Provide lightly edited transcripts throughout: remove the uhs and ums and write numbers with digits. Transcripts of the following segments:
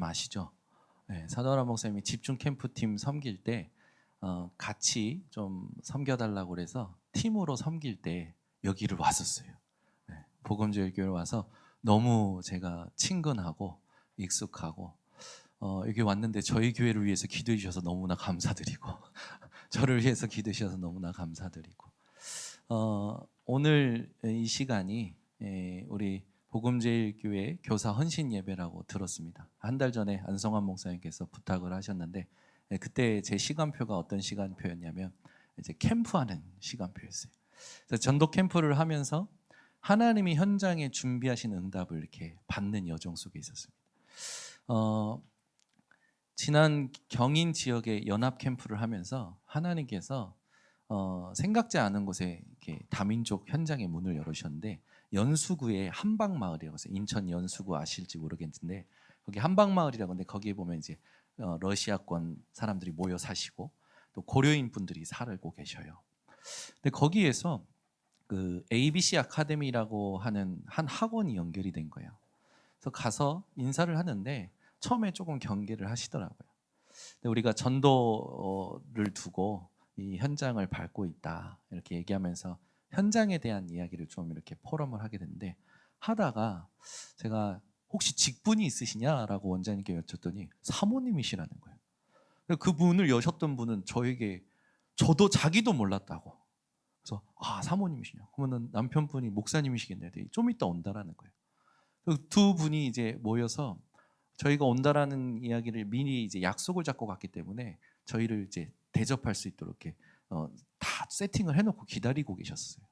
아시죠? 네, 사도라 목사님이 집중 캠프팀 섬길 때 같이 좀 섬겨달라고 그래서 팀으로 섬길 때 여기를 왔었어요. 네, 복음제일교회 와서 너무 제가 친근하고 익숙하고 여기 왔는데 저희 교회를 위해서 기도해 주셔서 너무나 감사드리고 저를 위해서 기도해 주셔서 너무나 감사드리고 오늘 이 시간이 우리 복음제일교회 교사 헌신 예배라고 들었습니다. 한 달 전에 안성환 목사님께서 부탁을 하셨는데 그때 제 시간표가 어떤 시간표였냐면 이제 캠프하는 시간표였어요. 그래서 전도 캠프를 하면서 하나님이 현장에 준비하신 응답을 이렇게 받는 여정 속에 있었습니다. 지난 경인 지역에 연합 캠프를 하면서 하나님께서 생각지 않은 곳에 이렇게 다민족 현장의 문을 열으셨는데 연수구에 한방마을이라고 해서 인천 연수구 아실지 모르겠는데 거기 한방마을이라고 하는데 거기에 보면 이제 러시아권 사람들이 모여 사시고 또 고려인 분들이 살고 계셔요. 근데 거기에서 그 ABC 아카데미라고 하는 한 학원이 연결이 된 거예요. 그래서 가서 인사를 하는데 처음에 조금 경계를 하시더라고요. 근데 우리가 전도를 두고 이 현장을 밟고 있다 이렇게 얘기하면서 현장에 대한 이야기를 좀 이렇게 포럼을 하게 됐는데 하다가 제가 혹시 직분이 있으시냐라고 원장님께 여쭸더니 사모님이시라는 거예요. 그 문을 여셨던 분은 저에게 저도 자기도 몰랐다고. 그래서 사모님이시냐? 그러면 남편분이 목사님이시겠네. 좀 이따 온다라는 거예요. 두 분이 이제 모여서 저희가 온다라는 이야기를 미리 이제 약속을 잡고 갔기 때문에 저희를 이제 대접할 수 있도록 이렇게 다 세팅을 해놓고 기다리고 계셨어요.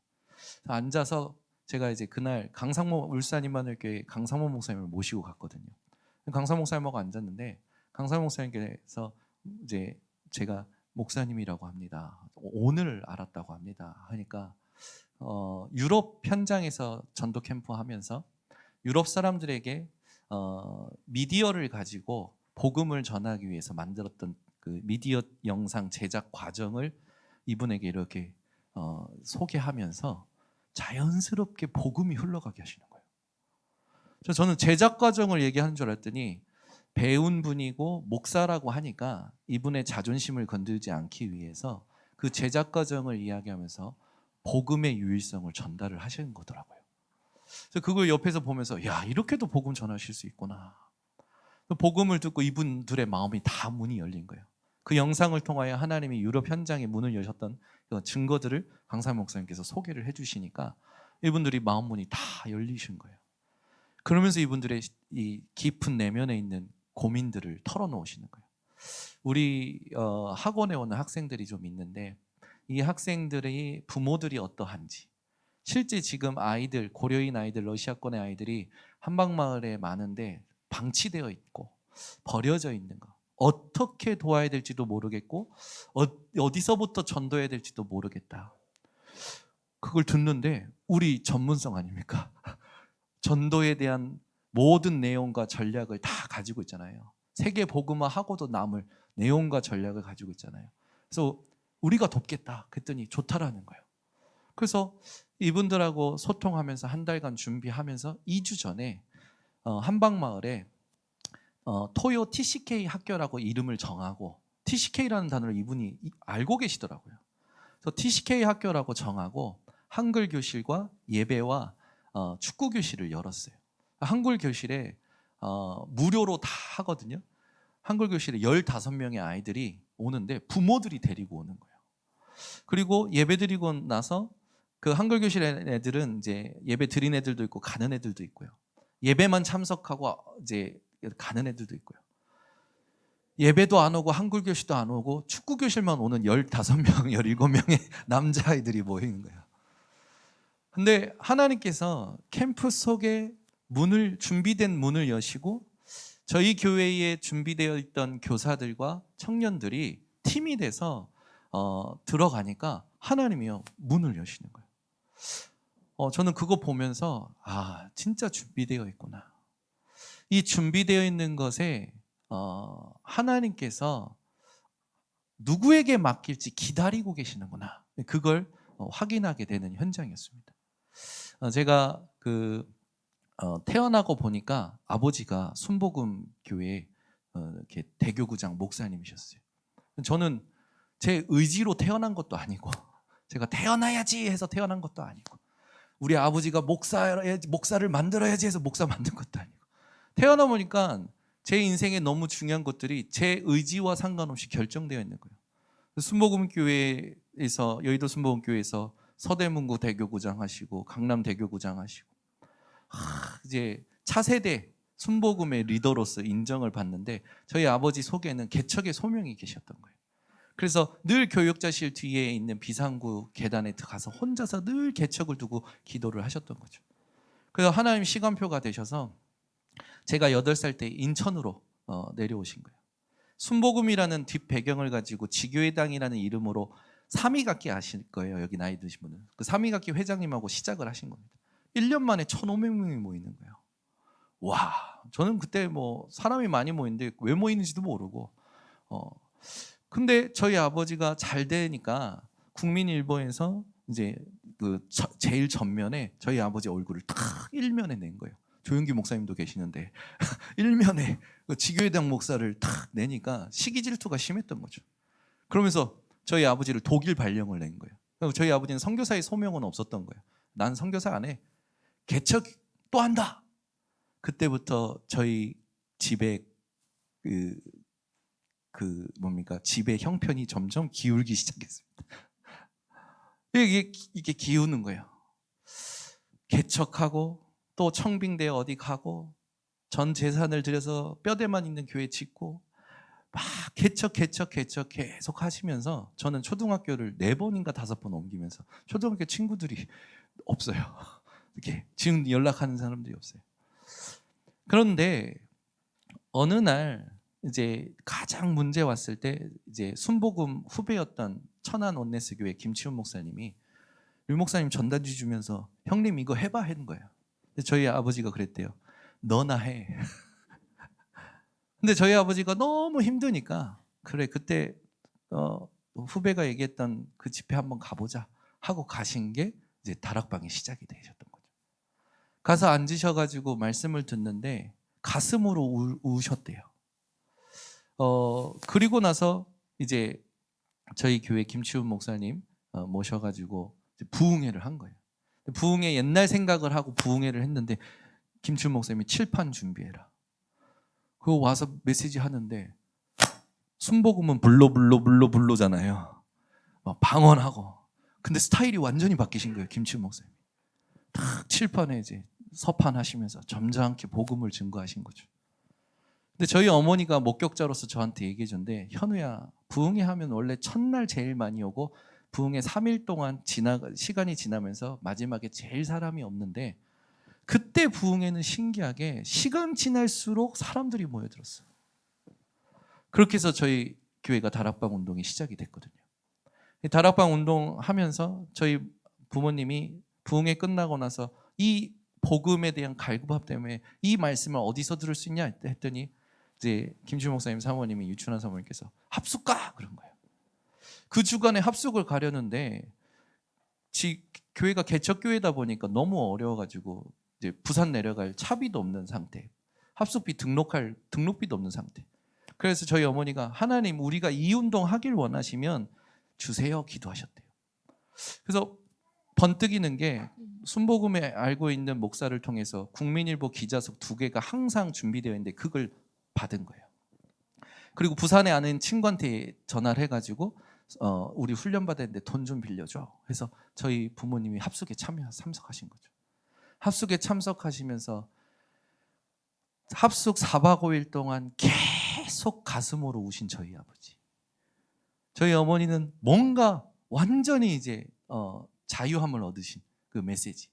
앉아서 제가 이제 그날 강상모 울산 임마누엘교회 강상모 목사님을 모시고 갔거든요. 강상모 목사님하고 앉았는데 강상모 목사님께서 이제 제가 목사님이라고 합니다. 오늘 알았다고 합니다. 하니까 유럽 현장에서 전도 캠프 하면서 유럽 사람들에게 미디어를 가지고 복음을 전하기 위해서 만들었던 그 미디어 영상 제작 과정을 이분에게 이렇게 소개하면서 자연스럽게 복음이 흘러가게 하시는 거예요. 저는 제작 과정을 얘기하는 줄 알았더니 배운 분이고 목사라고 하니까 이분의 자존심을 건들지 않기 위해서 그 제작 과정을 이야기하면서 복음의 유일성을 전달을 하시는 거더라고요. 그래서 그걸 옆에서 보면서 야, 이렇게도 복음 전하실 수 있구나. 복음을 듣고 이분들의 마음이 다 문이 열린 거예요. 그 영상을 통하여 하나님이 유럽 현장에 문을 여셨던 그 증거들을 강삼 목사님께서 소개를 해주시니까 이분들이 마음 문이 다 열리신 거예요. 그러면서 이분들의 이 깊은 내면에 있는 고민들을 털어놓으시는 거예요. 우리 학원에 오는 학생들이 좀 있는데 이 학생들의 부모들이 어떠한지, 실제 지금 아이들, 고려인 아이들, 러시아권의 아이들이 한방마을에 많은데 방치되어 있고 버려져 있는 거, 어떻게 도와야 될지도 모르겠고 어디서부터 전도해야 될지도 모르겠다. 그걸 듣는데 우리 전문성 아닙니까? 전도에 대한 모든 내용과 전략을 다 가지고 있잖아요. 세계 복음화 하고도 남을 내용과 전략을 가지고 있잖아요. 그래서 우리가 돕겠다 그랬더니 좋다라는 거예요. 그래서 이분들하고 소통하면서 한 달간 준비하면서 2주 전에 한방마을에 토요 TCK 학교라고 이름을 정하고, TCK라는 단어를 이분이 알고 계시더라고요. 그래서 TCK 학교라고 정하고 한글 교실과 예배와 축구 교실을 열었어요. 한글 교실에 무료로 다 하거든요. 한글 교실에 15명의 아이들이 오는데 부모들이 데리고 오는 거예요. 그리고 예배 드리고 나서 그 한글 교실 애들은 이제 예배 드린 애들도 있고 가는 애들도 있고요. 예배만 참석하고 이제 가는 애들도 있고요. 예배도 안 오고 한글 교실도 안 오고 축구 교실만 오는 15명, 17명의 남자아이들이 모이는 거예요. 근데 하나님께서 캠프 속에 준비된 문을 여시고 저희 교회에 준비되어 있던 교사들과 청년들이 팀이 돼서 들어가니까 하나님이요 문을 여시는 거예요. 저는 그거 보면서 진짜 준비되어 있구나. 이 준비되어 있는 것에 하나님께서 누구에게 맡길지 기다리고 계시는구나. 그걸 확인하게 되는 현장이었습니다. 제가 태어나고 보니까 아버지가 순복음 교회에 이렇게 대교구장 목사님이셨어요. 저는 제 의지로 태어난 것도 아니고 제가 태어나야지 해서 태어난 것도 아니고 우리 아버지가 목사를 만들어야지 해서 목사 만든 것도 아니고 태어나 보니까 제 인생에 너무 중요한 것들이 제 의지와 상관없이 결정되어 있는 거예요. 순복음교회에서 여의도 순복음교회에서 서대문구 대교구장 하시고 강남 대교구장 하시고 이제 차세대 순복음의 리더로서 인정을 받는데 저희 아버지 속에는 개척의 소명이 계셨던 거예요. 그래서 늘 교육자실 뒤에 있는 비상구 계단에 가서 혼자서 늘 개척을 두고 기도를 하셨던 거죠. 그래서 하나님 시간표가 되셔서 제가 8살 때 인천으로 내려오신 거예요. 순복음이라는 뒷배경을 가지고 지교회당이라는 이름으로 삼위각기 아실 거예요. 여기 나이 드신 분은. 그 삼위각기 회장님하고 시작을 하신 겁니다. 1년 만에 1,500명이 모이는 거예요. 와, 저는 그때 뭐 사람이 많이 모이는데 왜 모이는지도 모르고 근데 저희 아버지가 잘 되니까 국민일보에서 이제 그 제일 전면에 저희 아버지 얼굴을 탁 일면에 낸 거예요. 조용기 목사님도 계시는데 일면에 그 지교회당 목사를 탁 내니까 시기 질투가 심했던 거죠. 그러면서 저희 아버지를 독일 발령을 낸 거예요. 저희 아버지는 선교사의 소명은 없었던 거예요. 난 선교사 안 해. 개척 또 한다. 그때부터 저희 집에 집의 형편이 점점 기울기 시작했습니다. 이게 기우는 거예요. 개척하고 또 청빙대 어디 가고 전 재산을 들여서 뼈대만 있는 교회 짓고 막 개척 계속 하시면서 저는 초등학교를 4번인가 5번 옮기면서 초등학교 친구들이 없어요. 이렇게 지금 연락하는 사람들이 없어요. 그런데 어느 날 이제 가장 문제 왔을 때 이제 순복음 후배였던 천안 온네스 교회 김치훈 목사님이 유 목사님 전단지 주면서 형님 이거 해봐 하는 거예요. 근데 저희 아버지가 그랬대요. 너나 해. 근데 저희 아버지가 너무 힘드니까 그래 그때 후배가 얘기했던 그 집회 한번 가보자 하고 가신 게 이제 다락방이 시작이 되셨던 거죠. 가서 앉으셔가지고 말씀을 듣는데 가슴으로 우셨대요. 그리고 나서 이제 저희 교회 김치훈 목사님 모셔가지고 부흥회를 한 거예요. 부흥회 옛날 생각을 하고 부흥회를 했는데 김치훈 목사님이 칠판 준비해라. 그거 와서 메시지 하는데 순복음은 불로잖아요. 방언하고. 근데 스타일이 완전히 바뀌신 거예요. 김치훈 목사님. 탁 칠판에 이제 서판 하시면서 점잖게 복음을 증거하신 거죠. 근데 저희 어머니가 목격자로서 저한테 얘기해 줬는데 현우야 부흥회 하면 원래 첫날 제일 많이 오고 부흥회 3일 동안 시간이 지나면서 마지막에 제일 사람이 없는데 그때 부흥회는 신기하게 시간 지날수록 사람들이 모여들었어요. 그렇게 해서 저희 교회가 다락방 운동이 시작이 됐거든요. 다락방 운동하면서 저희 부모님이 부흥회 끝나고 나서 이 복음에 대한 갈구밥 때문에 이 말씀을 어디서 들을 수 있냐 했더니 이제 김주 목사님 사모님이 유춘환 사모님께서 합숙 가 그런 거예요. 그 주간에 합숙을 가려는데 교회가 개척교회다 보니까 너무 어려워가지고 이제 부산 내려갈 차비도 없는 상태, 합숙비 등록비도 없는 상태. 그래서 저희 어머니가 하나님 우리가 이 운동 하길 원하시면 주세요 기도하셨대요. 그래서 번뜩이는 게 순복음에 알고 있는 목사를 통해서 국민일보 기자석 2개가 항상 준비되어 있는데 그걸 받은 거예요. 그리고 부산에 아는 친구한테 전화를 해가지고 우리 훈련 받았는데 돈 좀 빌려줘. 그래서 저희 부모님이 합숙에 참석하신 거죠. 합숙에 참석하시면서 합숙 4박 5일 동안 계속 가슴으로 우신 저희 아버지. 저희 어머니는 뭔가 완전히 이제 자유함을 얻으신 그 메시지.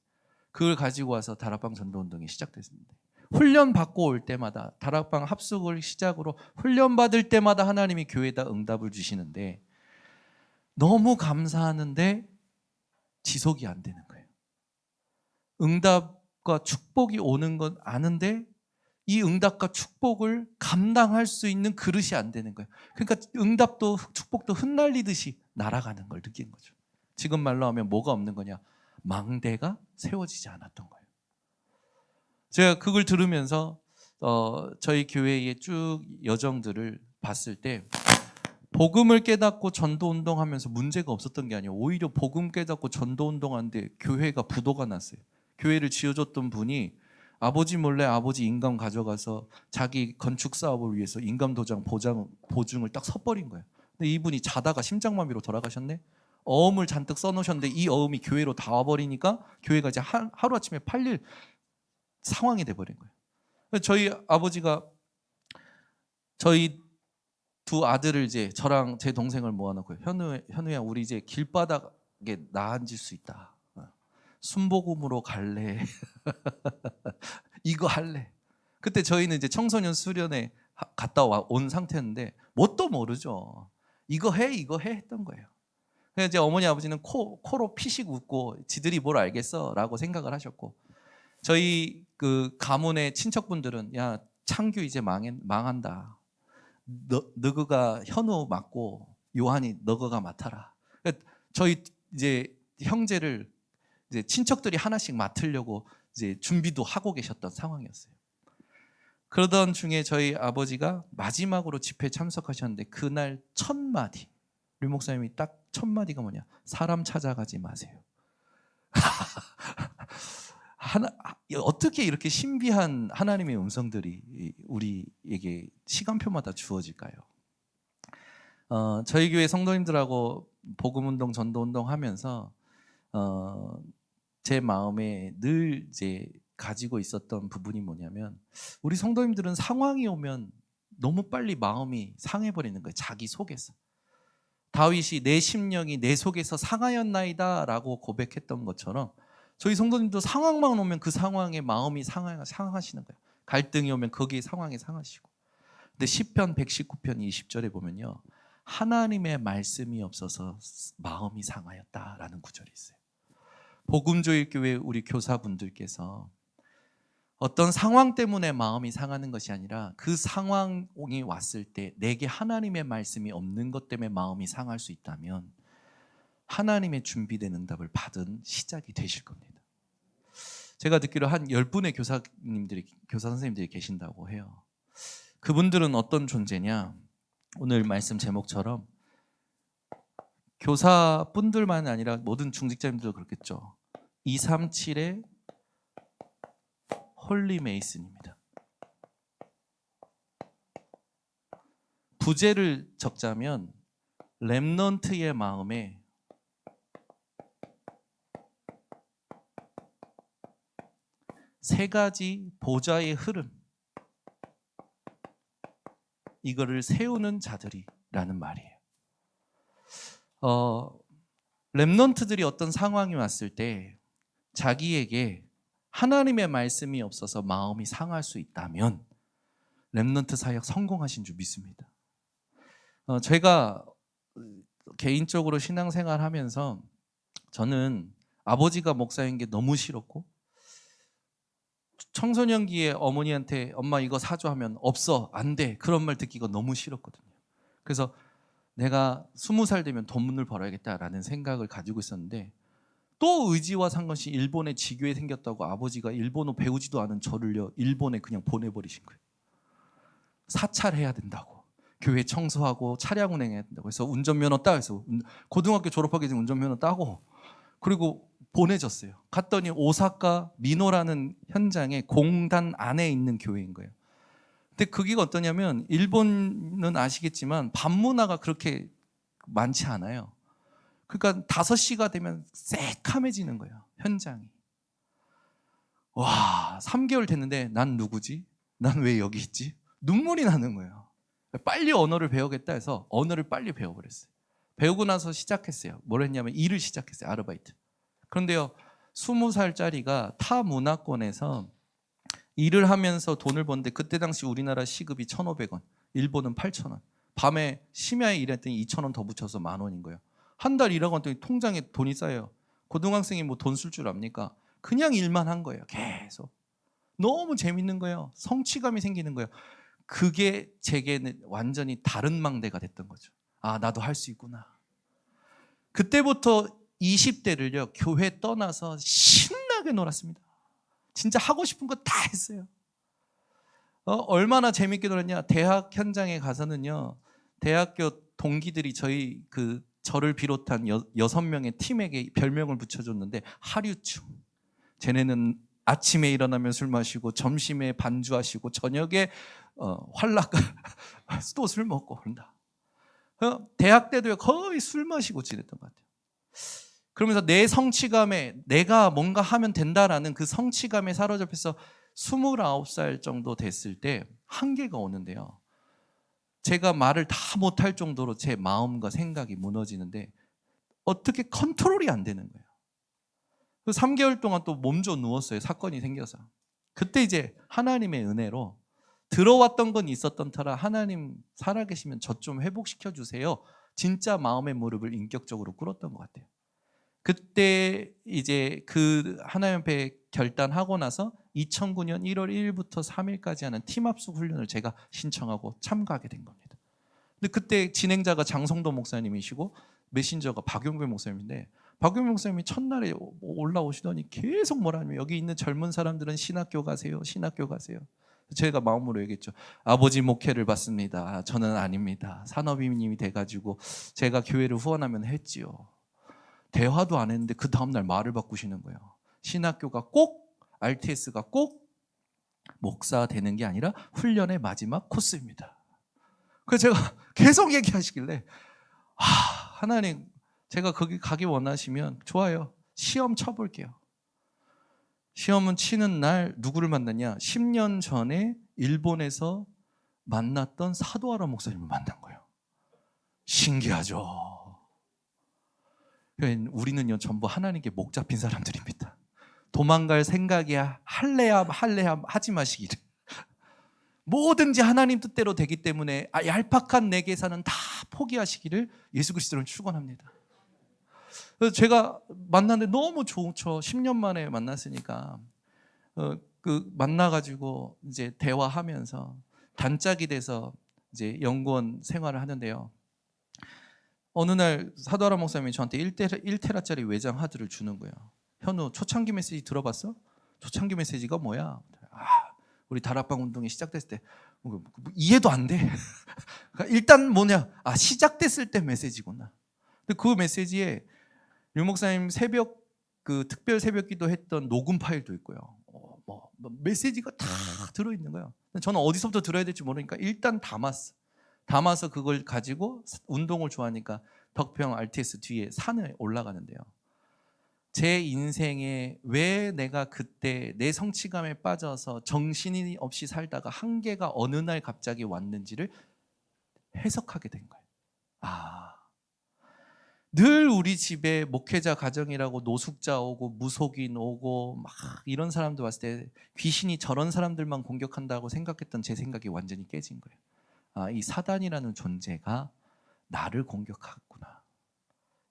그걸 가지고 와서 다락방 전도운동이 시작됐습니다. 훈련 받고 올 때마다 다락방 합숙을 시작으로 훈련 받을 때마다 하나님이 교회에다 응답을 주시는데 너무 감사하는데 지속이 안 되는 거예요. 응답과 축복이 오는 건 아는데 이 응답과 축복을 감당할 수 있는 그릇이 안 되는 거예요. 그러니까 응답도 축복도 흩날리듯이 날아가는 걸 느낀 거죠. 지금 말로 하면 뭐가 없는 거냐? 망대가 세워지지 않았던 거예요. 제가 그걸 들으면서 저희 교회의 쭉 여정들을 봤을 때 복음을 깨닫고 전도 운동하면서 문제가 없었던 게 아니에요. 오히려 복음 깨닫고 전도 운동하는데 교회가 부도가 났어요. 교회를 지어줬던 분이 아버지 몰래 아버지 인감 가져가서 자기 건축 사업을 위해서 인감 도장 보증을 딱 서버린 거예요. 근데 이분이 자다가 심장마비로 돌아가셨네. 어음을 잔뜩 써놓으셨는데 이 어음이 교회로 다 와버리니까 교회가 이제 하루아침에 팔릴 상황이 돼버린 거예요. 저희 아버지가 저희 두 아들을 이제 저랑 제 동생을 모아놓고 현우야 우리 이제 길바닥에 나앉을 수 있다. 순복음으로 갈래. 이거 할래. 그때 저희는 이제 청소년 수련회 갔다 온 상태였는데 뭣도 모르죠. 이거 해 했던 거예요. 그래서 이제 어머니 아버지는 코로 피식 웃고 지들이 뭘 알겠어라고 생각을 하셨고 저희 그 가문의 친척분들은 야 창규 이제 망한다. 너그가 현우 맡고 요한이 너그가 맡아라. 그러니까 저희 이제 형제를 이제 친척들이 하나씩 맡으려고 이제 준비도 하고 계셨던 상황이었어요. 그러던 중에 저희 아버지가 마지막으로 집회에 참석하셨는데 그날 첫 마디 류 목사님이 딱 첫 마디가 뭐냐? 사람 찾아가지 마세요. 어떻게 이렇게 신비한 하나님의 음성들이 우리에게 시간표마다 주어질까요? 저희 교회 성도님들하고 복음운동, 전도운동 하면서 제 마음에 늘 이제 가지고 있었던 부분이 뭐냐면 우리 성도님들은 상황이 오면 너무 빨리 마음이 상해버리는 거예요. 자기 속에서. 다윗이 내 심령이 내 속에서 상하였나이다 라고 고백했던 것처럼 저희 성도님도 상황만 오면 그 상황에 마음이 상하시는 거예요. 갈등이 오면 거기에 상황이 상하시고. 근데 시편 119편 20절에 보면요. 하나님의 말씀이 없어서 마음이 상하였다라는 구절이 있어요. 복음조일교회 우리 교사분들께서 어떤 상황 때문에 마음이 상하는 것이 아니라 그 상황이 왔을 때 내게 하나님의 말씀이 없는 것 때문에 마음이 상할 수 있다면 하나님의 준비된 응답을 받은 시작이 되실 겁니다. 제가 듣기로 한 10분의 교사 선생님들이 계신다고 해요. 그분들은 어떤 존재냐? 오늘 말씀 제목처럼 교사분들만 아니라 모든 중직자님들도 그렇겠죠. 237의 홀리 메이슨입니다. 부제를 적자면 렘넌트의 마음에 세 가지 보좌의 흐름, 이거를 세우는 자들이라는 말이에요. 렘넌트들이 어떤 상황이 왔을 때 자기에게 하나님의 말씀이 없어서 마음이 상할 수 있다면 렘넌트 사역 성공하신 줄 믿습니다. 제가 개인적으로 신앙생활하면서 저는 아버지가 목사인 게 너무 싫었고 청소년기에 어머니한테 엄마 이거 사줘 하면 없어 안 돼 그런 말 듣기가 너무 싫었거든요. 그래서 내가 20살 되면 돈을 벌어야겠다라는 생각을 가지고 있었는데 또 의지와 상관없이 일본에 지교에 생겼다고 아버지가 일본어 배우지도 않은 저를요 일본에 그냥 보내버리신 거예요. 사찰해야 된다고, 교회 청소하고 차량 운행해야 된다고 해서 운전면허 따 해서 고등학교 졸업하기 전에 운전면허 따고 그리고 보내졌어요. 갔더니 오사카 미노라는 현장에 공단 안에 있는 교회인 거예요. 근데 그게 어떠냐면 일본은 아시겠지만 밤 문화가 그렇게 많지 않아요. 그러니까 5시가 되면 새카매지는 거예요. 현장이. 와, 3개월 됐는데 난 누구지? 난 왜 여기 있지? 눈물이 나는 거예요. 빨리 언어를 배우겠다 해서 언어를 빨리 배워버렸어요. 배우고 나서 시작했어요. 뭘 했냐면 일을 시작했어요. 아르바이트. 그런데요 20살짜리가 타 문화권에서 일을 하면서 돈을 버는데 그때 당시 우리나라 시급이 1,500원, 일본은 8,000원. 밤에 심야에 일했더니 2,000원 더 붙여서 10,000원인 거예요. 한 달 일하고 왔더니 통장에 돈이 쌓여요. 고등학생이 뭐 돈 쓸 줄 압니까? 그냥 일만 한 거예요. 계속. 너무 재밌는 거예요. 성취감이 생기는 거예요. 그게 제게는 완전히 다른 망대가 됐던 거죠. 아, 나도 할 수 있구나. 그때부터 20대를요 교회 떠나서 신나게 놀았습니다. 진짜 하고 싶은 거 다 했어요. 얼마나 재밌게 놀았냐. 대학 현장에 가서는요, 대학교 동기들이 저를 비롯한 6명의 팀에게 별명을 붙여줬는데, 하류충. 쟤네는 아침에 일어나면 술 마시고, 점심에 반주하시고, 저녁에 활락 또 술 먹고 그런다. 대학 때도 거의 술 마시고 지냈던 것 같아요. 그러면서 내 성취감에 내가 뭔가 하면 된다라는 그 성취감에 사로잡혀서 29살 정도 됐을 때 한계가 오는데요. 제가 말을 다 못할 정도로 제 마음과 생각이 무너지는데 어떻게 컨트롤이 안 되는 거예요. 그 3개월 동안 또 몸져 누웠어요. 사건이 생겨서. 그때 이제 하나님의 은혜로 들어왔던 건 있었던 터라 하나님 살아계시면 저 좀 회복시켜 주세요. 진짜 마음의 무릎을 인격적으로 꿇었던 것 같아요. 그때 이제 그 하나님 앞에 결단하고 나서 2009년 1월 1일부터 3일까지 하는 팀합숙 훈련을 제가 신청하고 참가하게 된 겁니다. 근데 그때 진행자가 장성도 목사님이시고 메신저가 박용배 목사님인데, 박용배 목사님이 첫날에 올라오시더니 계속 뭐라 하냐면, 여기 있는 젊은 사람들은 신학교 가세요. 신학교 가세요. 제가 마음으로 얘기했죠. 아버지 목회를 받습니다. 저는 아닙니다. 산업인님이 돼가지고 제가 교회를 후원하면 했지요. 대화도 안 했는데 그 다음날 말을 바꾸시는 거예요. 신학교가 꼭, RTS가 꼭 목사 되는 게 아니라 훈련의 마지막 코스입니다. 그래서 제가 계속 얘기하시길래, 하나님, 제가 거기 가기 원하시면 좋아요. 시험 쳐볼게요. 시험은 치는 날 누구를 만났냐? 10년 전에 일본에서 만났던 사도하라 목사님을 만난 거예요. 신기하죠? 우리는요, 전부 하나님께 목 잡힌 사람들입니다. 도망갈 생각이 할래야 하지 마시기를. 뭐든지 하나님 뜻대로 되기 때문에 얄팍한 내 계산은 다 포기하시기를 예수 그리스도는 축원합니다. 그래서 제가 만났는데 너무 좋죠. 10년 만에 만났으니까 만나가지고 이제 대화하면서 단짝이 돼서 이제 연구원 생활을 하는데요. 어느 날 사도하라 목사님이 저한테 1테라짜리 외장 하드를 주는 거예요. 현우, 초창기 메시지 들어봤어? 초창기 메시지가 뭐야? 우리 다락방 운동이 시작됐을 때 이해도 안 돼. 일단 뭐냐? 시작됐을 때 메시지구나. 근데 그 메시지에 유 목사님 특별 새벽기도 했던 녹음 파일도 있고요. 메시지가 다 들어있는 거예요. 저는 어디서부터 들어야 될지 모르니까 일단 담아서 그걸 가지고 운동을 좋아하니까 덕평 RTS 뒤에 산에 올라가는데요. 제 인생에 왜 내가 그때 내 성취감에 빠져서 정신이 없이 살다가 한계가 어느 날 갑자기 왔는지를 해석하게 된 거예요. 늘 우리 집에 목회자 가정이라고 노숙자 오고 무속인 오고 막 이런 사람들 왔을 때 귀신이 저런 사람들만 공격한다고 생각했던 제 생각이 완전히 깨진 거예요. 이 사단이라는 존재가 나를 공격하구나.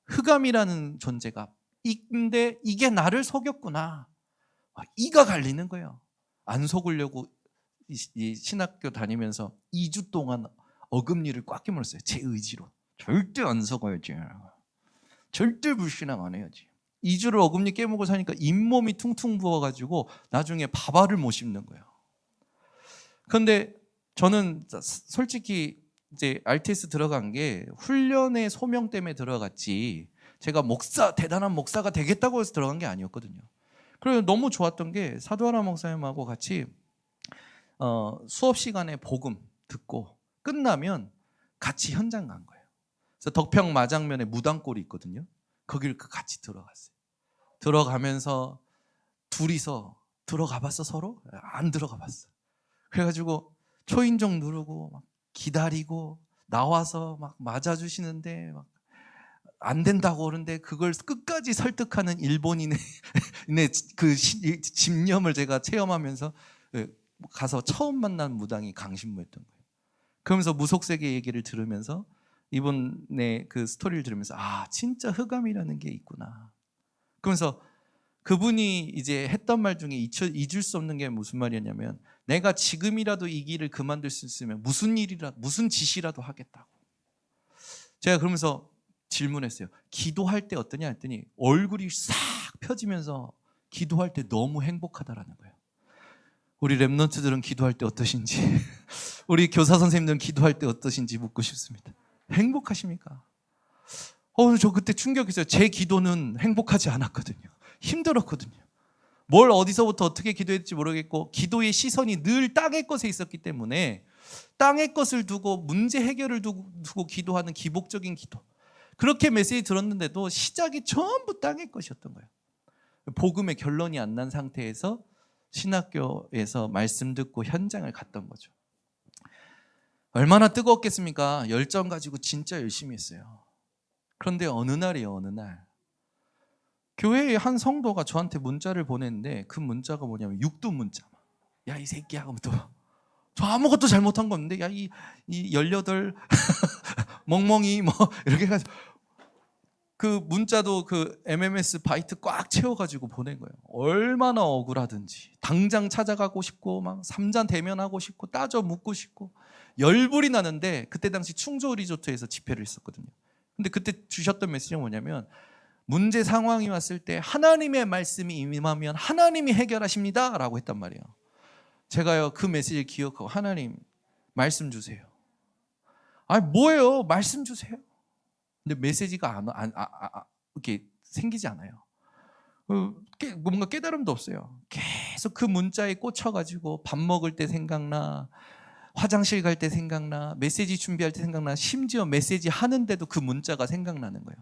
흑암이라는 존재가 근데 이게 나를 속였구나. 이가 갈리는 거예요. 안 속으려고 이 신학교 다니면서 2주 동안 어금니를 꽉 깨물었어요. 제 의지로. 절대 안 속아야지. 절대 불신앙 안 해야지. 2주를 어금니 깨물고 사니까 잇몸이 퉁퉁 부어가지고 나중에 밥알을 못 씹는 거예요. 그런데 저는 솔직히 이제 RTS 들어간 게 훈련의 소명 때문에 들어갔지, 제가 대단한 목사가 되겠다고 해서 들어간 게 아니었거든요. 그래서 너무 좋았던 게 사도하라 목사님하고 같이 수업 시간에 복음 듣고 끝나면 같이 현장 간 거예요. 그래서 덕평 마장면에 무당골이 있거든요. 거기를 같이 들어갔어요. 들어가면서 둘이서 들어가 봤어? 서로? 안 들어가 봤어. 그래가지고 초인종 누르고 막 기다리고 나와서 막 맞아주시는데 막 안 된다고 그러는데 그걸 끝까지 설득하는 일본인의 그 집념을 제가 체험하면서 가서 처음 만난 무당이 강신무였던 거예요. 그러면서 무속세계 얘기를 들으면서 이분의 그 스토리를 들으면서 진짜 흑암이라는 게 있구나. 그러면서 그분이 이제 했던 말 중에 잊을 수 없는 게 무슨 말이었냐면, 내가 지금이라도 이 길을 그만둘 수 있으면 무슨 짓이라도 하겠다고. 제가 그러면서 질문했어요. 기도할 때 어떠냐 했더니 얼굴이 싹 펴지면서 기도할 때 너무 행복하다라는 거예요. 우리 랩런트들은 기도할 때 어떠신지, 우리 교사 선생님들은 기도할 때 어떠신지 묻고 싶습니다. 행복하십니까? 저 그때 충격이었어요. 제 기도는 행복하지 않았거든요. 힘들었거든요. 뭘 어디서부터 어떻게 기도했지 모르겠고, 기도의 시선이 늘 땅의 것에 있었기 때문에 땅의 것을 두고 문제 해결을 두고 기도하는 기복적인 기도, 그렇게 메시지 들었는데도 시작이 전부 땅의 것이었던 거예요. 복음의 결론이 안 난 상태에서 신학교에서 말씀 듣고 현장을 갔던 거죠. 얼마나 뜨거웠겠습니까? 열정 가지고 진짜 열심히 했어요. 그런데 어느 날이에요. 어느 날 교회의 한 성도가 저한테 문자를 보냈는데, 그 문자가 뭐냐면 육두 문자. 야, 이 새끼야. 저 아무것도 잘못한 거 없는데, 야, 이 18 멍멍이 뭐 이렇게 해가지고, 그 문자도 그 MMS 바이트 꽉 채워가지고 보낸 거예요. 얼마나 억울하든지 당장 찾아가고 싶고, 막 3잔 대면하고 싶고, 따져 묻고 싶고, 열불이 나는데, 그때 당시 충조 리조트에서 집회를 했었거든요. 근데 그때 주셨던 메시지가 뭐냐면, 문제 상황이 왔을 때 하나님의 말씀이 임하면 하나님이 해결하십니다 라고 했단 말이에요. 제가요, 그 메시지를 기억하고, 하나님 말씀 주세요. 아니 뭐예요, 말씀 주세요. 근데 메시지가 이렇게 생기지 않아요. 뭔가 깨달음도 없어요. 계속 그 문자에 꽂혀가지고, 밥 먹을 때 생각나, 화장실 갈 때 생각나, 메시지 준비할 때 생각나, 심지어 메시지 하는데도 그 문자가 생각나는 거예요.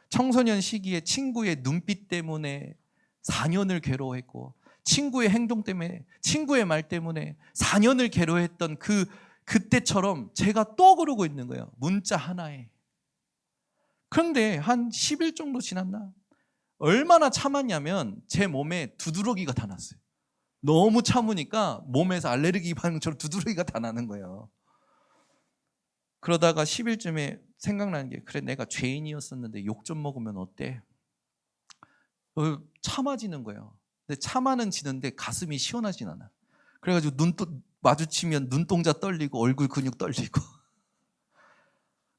청소년 시기에 친구의 눈빛 때문에 4년을 괴로워했고, 친구의 행동 때문에, 친구의 말 때문에 4년을 괴로워했던 그때처럼 제가 또 그러고 있는 거예요. 문자 하나에. 그런데 한 10일 정도 지났나? 얼마나 참았냐면 제 몸에 두드러기가 다 났어요. 너무 참으니까 몸에서 알레르기 반응처럼 두드러기가 다 나는 거예요. 그러다가 10일쯤에 생각나는 게, 그래 내가 죄인이었었는데 욕 좀 먹으면 어때? 참아지는 거예요. 근데 참아는 지는데 가슴이 시원하진 않아. 그래가지고 마주치면 눈동자 떨리고 얼굴 근육 떨리고.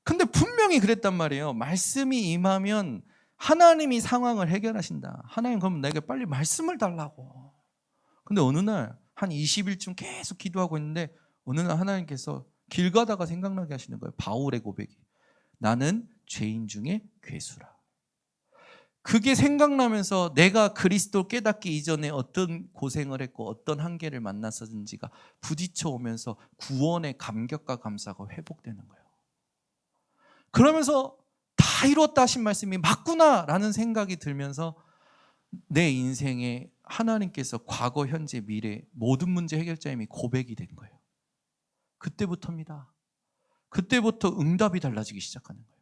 근데 분명히 그랬단 말이에요. 말씀이 임하면 하나님이 상황을 해결하신다. 하나님 그럼 내게 빨리 말씀을 달라고. 근데 어느 날 한 20일쯤 계속 기도하고 있는데, 어느 날 하나님께서 길 가다가 생각나게 하시는 거예요. 바울의 고백이. 나는 죄인 중에 괴수라. 그게 생각나면서 내가 그리스도 깨닫기 이전에 어떤 고생을 했고 어떤 한계를 만났었는지가 부딪혀 오면서 구원의 감격과 감사가 회복되는 거예요. 그러면서 다 이루었다 하신 말씀이 맞구나 라는 생각이 들면서, 내 인생에 하나님께서 과거, 현재, 미래 모든 문제 해결자임이 고백이 된 거예요. 그때부터입니다. 그때부터 응답이 달라지기 시작하는 거예요.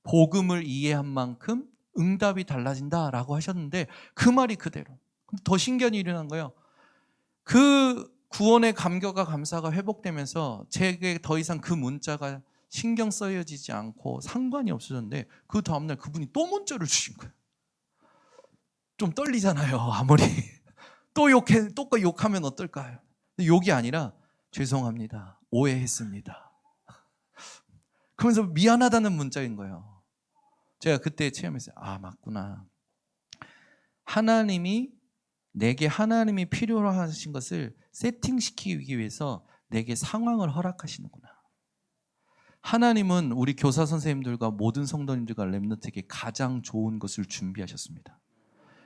복음을 이해한 만큼 응답이 달라진다라고 하셨는데, 그 말이 그대로. 더 신기한 일이 일어난 거예요. 그 구원의 감격과 감사가 회복되면서 제게 더 이상 그 문자가 신경 쓰여지지 않고 상관이 없어졌는데, 그 다음날 그분이 또 문자를 주신 거예요. 좀 떨리잖아요. 아무리 또 욕하면 어떨까요? 욕이 아니라 죄송합니다, 오해했습니다, 그러면서 미안하다는 문자인 거예요. 제가 그때 체험했어요. 아, 맞구나. 하나님이 내게 하나님이 필요로 하신 것을 세팅시키기 위해서 내게 상황을 허락하시는구나. 하나님은 우리 교사 선생님들과 모든 성도님들과 렘넌트에게 가장 좋은 것을 준비하셨습니다.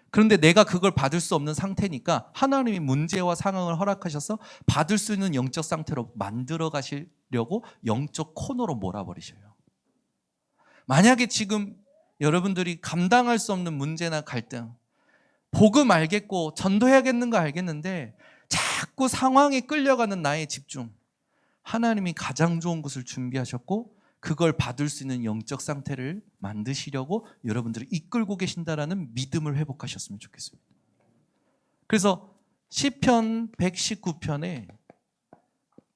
그런데 내가 그걸 받을 수 없는 상태니까 하나님이 문제와 상황을 허락하셔서 받을 수 있는 영적 상태로 만들어 가시려고 영적 코너로 몰아버리셔요. 만약에 지금 여러분들이 감당할 수 없는 문제나 갈등, 복음 알겠고 전도해야겠는 거 알겠는데 자꾸 상황에 끌려가는 나의 집중, 하나님이 가장 좋은 것을 준비하셨고 그걸 받을 수 있는 영적 상태를 만드시려고 여러분들을 이끌고 계신다라는 믿음을 회복하셨으면 좋겠습니다. 그래서 시편 119편에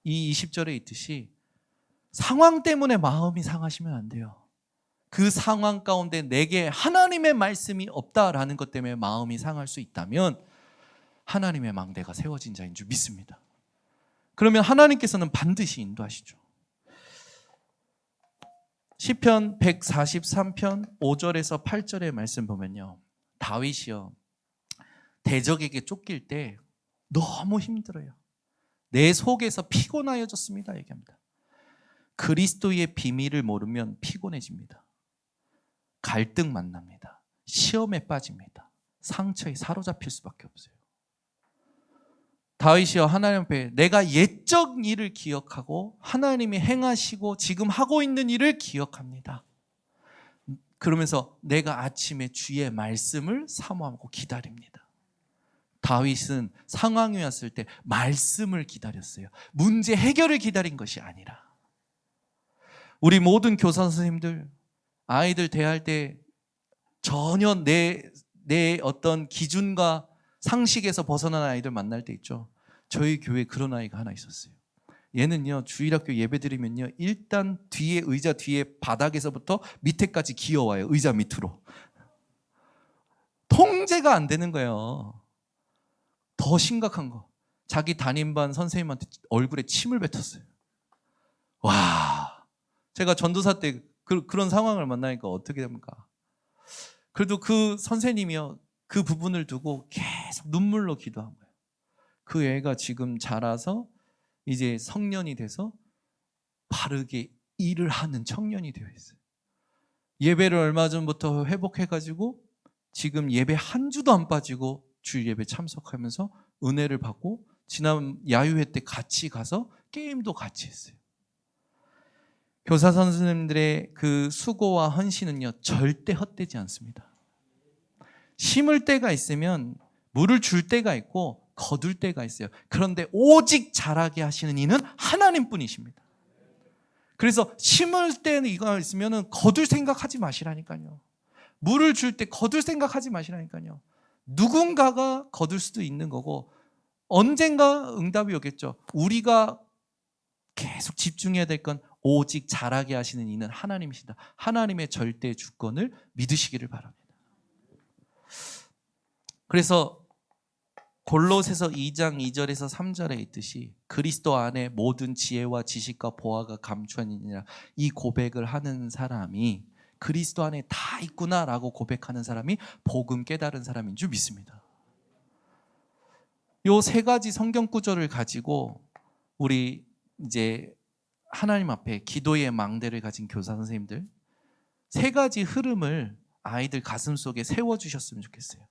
이 20절에 있듯이 상황 때문에 마음이 상하시면 안 돼요. 그 상황 가운데 내게 하나님의 말씀이 없다라는 것 때문에 마음이 상할 수 있다면 하나님의 망대가 세워진 자인 줄 믿습니다. 그러면 하나님께서는 반드시 인도하시죠. 시편 143편 5절에서 8절의 말씀 보면요, 다윗이요 대적에게 쫓길 때 너무 힘들어요. 내 속에서 피곤하여졌습니다. 얘기합니다. 그리스도의 비밀을 모르면 피곤해집니다. 갈등 만납니다. 시험에 빠집니다. 상처에 사로잡힐 수밖에 없어요. 다윗이여 하나님 앞에 내가 옛적 일을 기억하고 하나님이 행하시고 지금 하고 있는 일을 기억합니다. 그러면서 내가 아침에 주의 말씀을 사모하고 기다립니다. 다윗은 상황이 왔을 때 말씀을 기다렸어요. 문제 해결을 기다린 것이 아니라. 우리 모든 교사 선생님들 아이들 대할 때 전혀 내 어떤 기준과 상식에서 벗어난 아이들 만날 때 있죠. 저희 교회에 그런 아이가 하나 있었어요. 얘는요 주일학교 예배 드리면요 일단 뒤에 의자 뒤에 바닥에서부터 밑에까지 기어와요. 의자 밑으로. 통제가 안 되는 거예요. 더 심각한 거, 자기 담임반 선생님한테 얼굴에 침을 뱉었어요. 와, 제가 전도사 때 그런 상황을 만나니까 어떻게 됩니까? 그래도 그 선생님이요 그 부분을 두고 계속 눈물로 기도한 거예요. 그 애가 지금 자라서 이제 성년이 돼서 바르게 일을 하는 청년이 되어 있어요. 예배를 얼마 전부터 회복해가지고 지금 예배 한 주도 안 빠지고 주일 예배 참석하면서 은혜를 받고 지난 야유회 때 같이 가서 게임도 같이 했어요. 교사 선생님들의 그 수고와 헌신은요 절대 헛되지 않습니다. 심을 때가 있으면 물을 줄 때가 있고 거둘 때가 있어요. 그런데 오직 자라게 하시는 이는 하나님뿐이십니다. 그래서 심을 때는 이거 있으면 거둘 생각하지 마시라니까요. 물을 줄 때 거둘 생각하지 마시라니까요. 누군가가 거둘 수도 있는 거고 언젠가 응답이 오겠죠. 우리가 계속 집중해야 될 건 오직 자라게 하시는 이는 하나님이시다. 하나님의 절대 주권을 믿으시기를 바랍니다. 그래서 골로새서 2장 2절에서 3절에 있듯이 그리스도 안에 모든 지혜와 지식과 보화가 감추어있느니라 이 고백을 하는 사람이 그리스도 안에 다 있구나라고 고백하는 사람이 복음 깨달은 사람인 줄 믿습니다. 요 세 가지 성경 구절을 가지고 우리 이제 하나님 앞에 기도의 망대를 가진 교사 선생님들 세 가지 흐름을 아이들 가슴 속에 세워주셨으면 좋겠어요.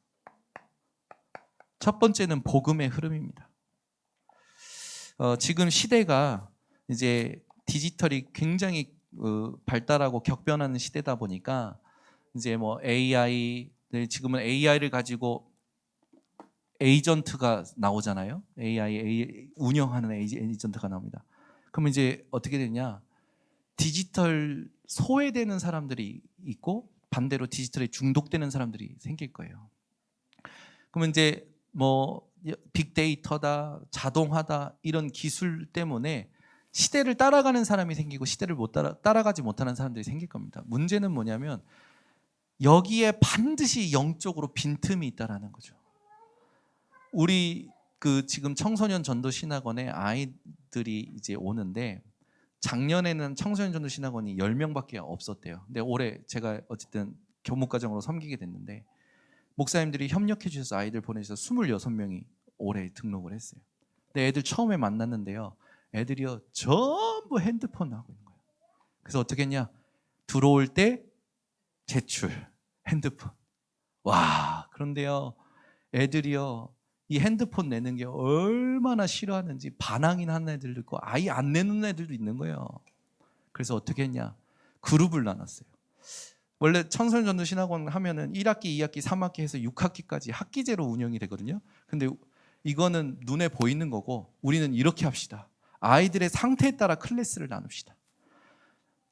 첫 번째는 복음의 흐름입니다. 지금 시대가 이제 디지털이 굉장히 발달하고 격변하는 시대다 보니까 이제 뭐 AI, 지금은 AI를 가지고 에이전트가 나오잖아요. AI 운영하는 에이전트가 나옵니다. 그러면 이제 어떻게 되냐? 디지털 소외되는 사람들이 있고 반대로 디지털에 중독되는 사람들이 생길 거예요. 그러면 이제 뭐 빅데이터다, 자동화다 이런 기술 때문에 시대를 따라가는 사람이 생기고 시대를 못 따라가지 못하는 사람들이 생길 겁니다. 문제는 뭐냐면 여기에 반드시 영적으로 빈틈이 있다라는 거죠. 우리 그 지금 청소년 전도 신학원에 아이들이 이제 오는데 작년에는 청소년 전도 신학원이 10명밖에 없었대요. 근데 올해 제가 어쨌든 교목과정으로 섬기게 됐는데 목사님들이 협력해 주셔서 아이들 보내주셔서 26명이 올해 등록을 했어요. 근데 애들 처음에 만났는데요. 애들이요 전부 핸드폰 하고 있는 거예요. 그래서 어떻게 했냐? 들어올 때 제출 핸드폰. 와, 그런데요 애들이요 이 핸드폰 내는 게 얼마나 싫어하는지 반항이나 하는 애들도 있고 아예 안 내는 애들도 있는 거예요. 그래서 어떻게 했냐? 그룹을 나눴어요. 원래 청소년 전도 신학원 하면은 1학기, 2학기, 3학기 해서 6학기까지 학기제로 운영이 되거든요. 근데 이거는 눈에 보이는 거고 우리는 이렇게 합시다. 아이들의 상태에 따라 클래스를 나눕시다.